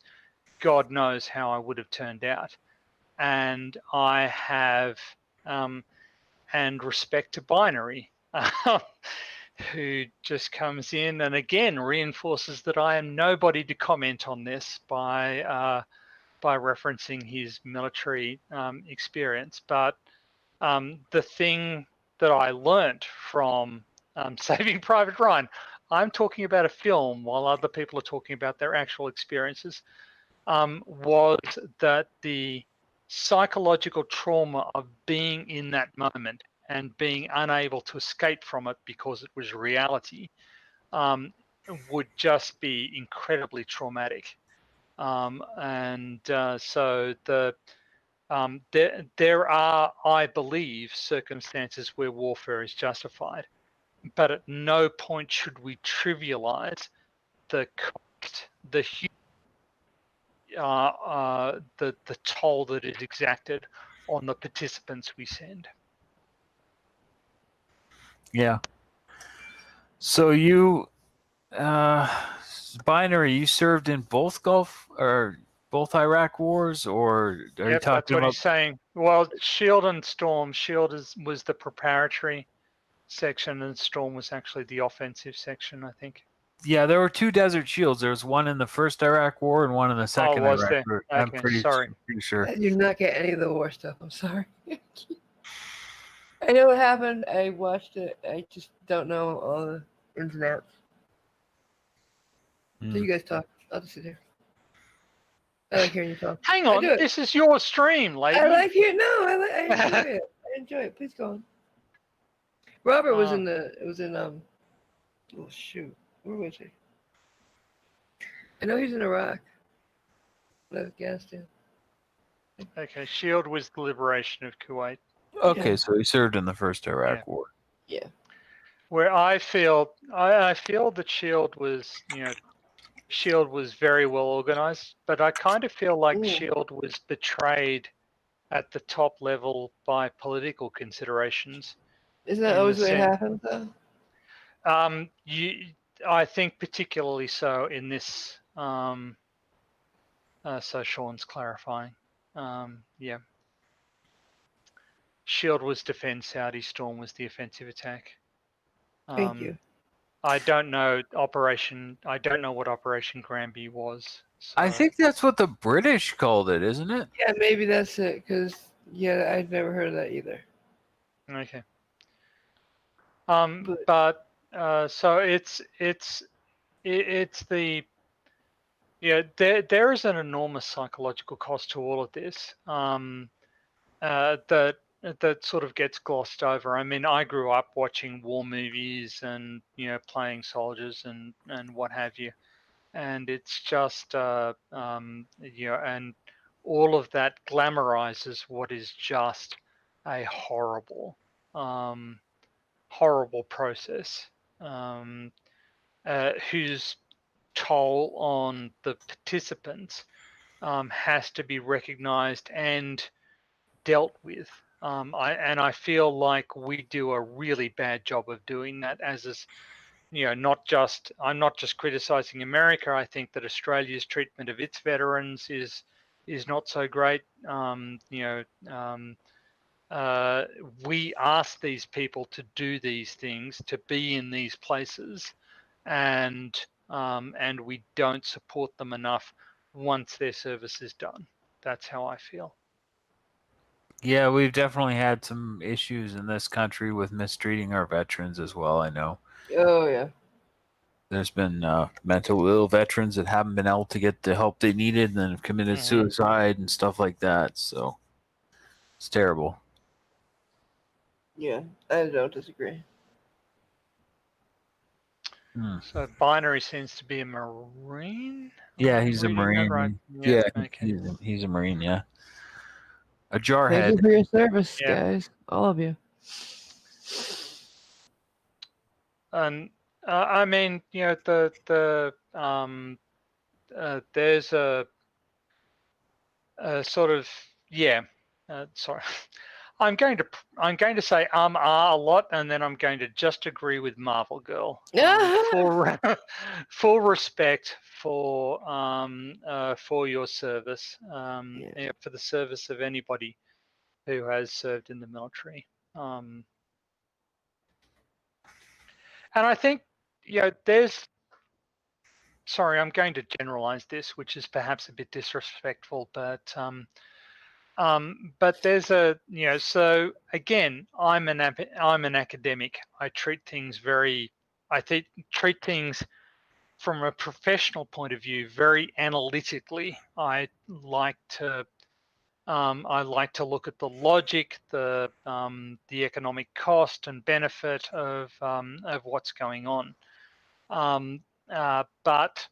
God knows how I would have turned out. And I have, and respect to Binary, who just comes in and again reinforces that I am nobody to comment on this by referencing his military experience. But the thing that I learnt from Saving Private Ryan, I'm talking about a film while other people are talking about their actual experiences, was that the psychological trauma of being in that moment and being unable to escape from it because it was reality would just be incredibly traumatic. So there are, I believe, circumstances where warfare is justified, but at no point should we trivialize the cost, the toll that is exacted on the participants we send. yeah. So you, Binary, you served in both Gulf or both Iraq wars, or are you Yep, that's talking what about? he's saying. Well, Shield and Storm. Shield was the preparatory section, and Storm was actually the offensive section, I think. Yeah, there were two Desert Shields. There was one in the first Iraq War and one in the second was Iraq there? War. I'm Okay, pretty sorry. sure. I do not get any of the war stuff. I'm sorry. I know what happened. I watched it. I just don't know all the ins and outs. So you guys talk. I'll just sit here. I like hearing you talk. Hang I on, do it. this is your stream, lady. I like hearing. No, I enjoy it. I enjoy it. Please go on. Robert was in the. It was in Oh shoot, where was he? I know he's in Iraq. Afghanistan. Okay, Shield was the liberation of Kuwait. Okay, Yeah. so he served in the first Iraq War. Yeah. Where I feel that Shield was, Shield was very well organized, but I kind of feel like Shield was betrayed at the top level by political considerations. Isn't that always the way it happens, though? I think particularly so in this. So Sean's clarifying. Yeah. Shield was defend Saudi, Storm was the offensive attack. Thank you. I don't know what Operation Granby was. So. I think that's what the British called it, isn't it? Yeah, maybe that's it. Because I've never heard of that either. Okay. So it's the there is an enormous psychological cost to all of this. That sort of gets glossed over. I mean, I grew up watching war movies and playing soldiers and what have you, and it's just and all of that glamorizes what is just a horrible horrible process, whose toll on the participants has to be recognized and dealt with. I feel like we do a really bad job of doing that. I'm not just criticizing America. I think that Australia's treatment of its veterans is not so great. We ask these people to do these things, to be in these places, and we don't support them enough once their service is done. That's how I feel. Yeah, we've definitely had some issues in this country with mistreating our veterans as well. I know Oh yeah. there's been mental ill veterans that haven't been able to get the help they needed and then have committed suicide and stuff like that. So it's terrible. Yeah, I don't disagree. So Binary seems to be a Marine. Yeah, I'm he's a reading that Marine. right. Yeah, Okay. he's a Marine. Yeah, a Thank you jarhead. for your service, Yeah. guys. All of you. And I mean, there's a sort of sorry. I'm going to say a lot, and then I'm going to just agree with MarvelGirl. Full respect for your service, for the service of anybody who has served in the military. And I think sorry, I'm going to generalize this, which is perhaps a bit disrespectful, but there's so again, I'm an academic. I treat things from a professional point of view very analytically. I like to look at the logic, the economic cost and benefit of what's going on. But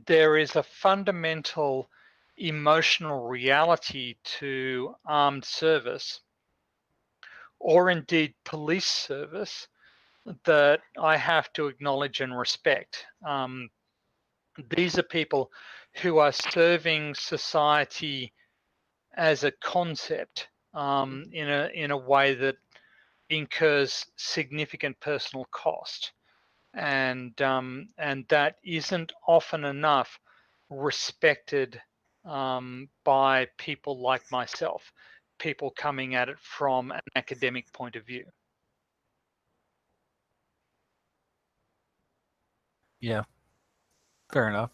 there is a fundamental emotional reality to armed service, or indeed police service, that I have to acknowledge and respect. These are people who are serving society as a concept in a way that incurs significant personal cost, and that isn't often enough respected by people like myself, people coming at it from an academic point of view. Yeah, fair enough.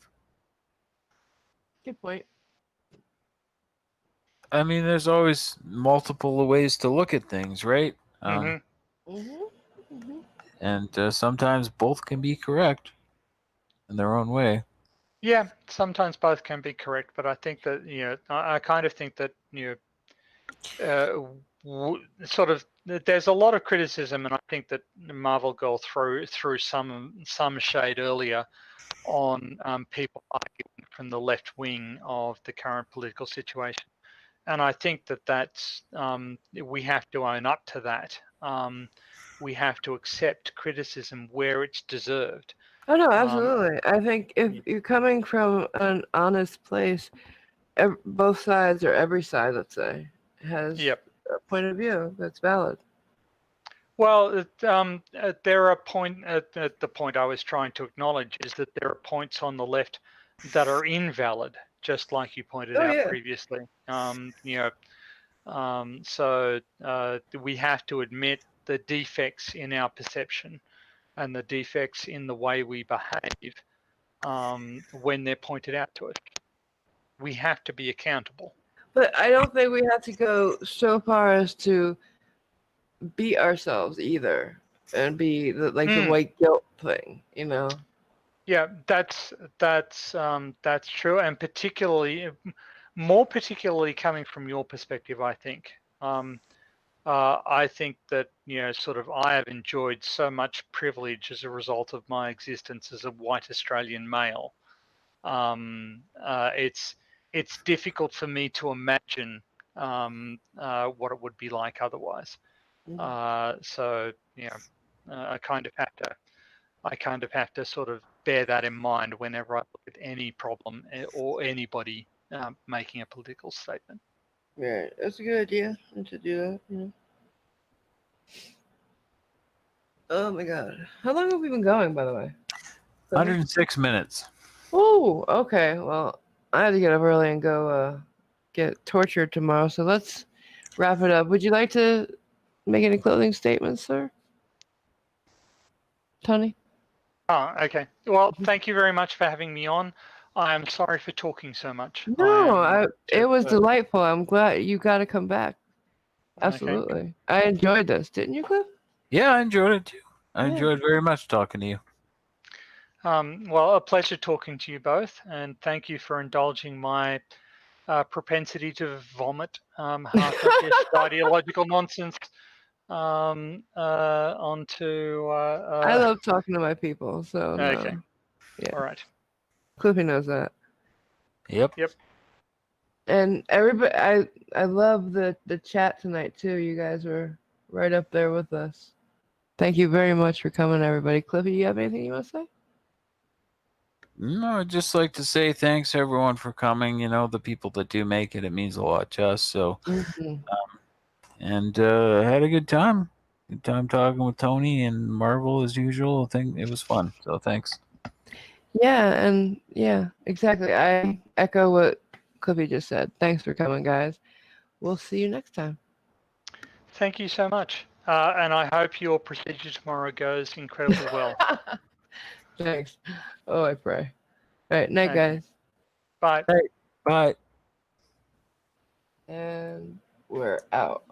Good point. I mean, there's always multiple ways to look at things, right? And sometimes both can be correct in their own way. Yeah, sometimes both can be correct, but I think that I kind of think that sort of there's a lot of criticism, and I think that MarvelGirl threw some shade earlier on people arguing from the left wing of the current political situation, and I think that's we have to own up to that. We have to accept criticism where it's deserved. Oh no, absolutely. I think if you're coming from an honest place, both sides or every side, let's say, has a point of view that's valid. Well, there are the point I was trying to acknowledge is that there are points on the left that are invalid, just like you pointed out previously. So we have to admit the defects in our perception and the defects in the way we behave when they're pointed out to us. We have to be accountable. But I don't think we have to go so far as to beat ourselves either and be the white guilt thing, Yeah, that's true, and more particularly coming from your perspective, I think. I think that sort of I have enjoyed so much privilege as a result of my existence as a white Australian male. It's difficult for me to imagine what it would be like otherwise. So I kind of have to sort of bear that in mind whenever I look at any problem or anybody making a political statement. Yeah, that's a good idea to do that. You know. Oh my god, how long have we been going, by the way? 106 minutes. Oh, okay. Well, I have to get up early and go get tortured tomorrow. So let's wrap it up. Would you like to make any closing statements, sir? Tony? Oh, okay. Well, thank you very much for having me on. I am sorry for talking so much. No, it was uh, delightful. I'm glad you got to come back. Okay. Absolutely. I enjoyed this. Didn't you, Cliff? Yeah, I enjoyed it too. I Yeah. enjoyed very much talking to you. Well, a pleasure talking to you both, and thank you for indulging my propensity to vomit half-digest ideological nonsense onto. I love talking to my people, so Okay. no. Yeah. All right. Cliffy knows that. Yep. And everybody, I love the chat tonight too. You guys were right up there with us. Thank you very much for coming, everybody. Cliffy, you have anything you want to say? No, I'd just like to say thanks everyone for coming. You know, the people that do make it, it means a lot to us. So, and I had a good time. Good time talking with Tony and Marvel as usual. I think it was fun. So thanks. Yeah, and yeah, exactly. I echo what Cliffy just said. Thanks for coming, guys. We'll see you next time. Thank you so much, and I hope your procedure tomorrow goes incredibly well. Thanks. Oh, I pray. All right, night, Okay. guys. Bye. Bye. And we're out.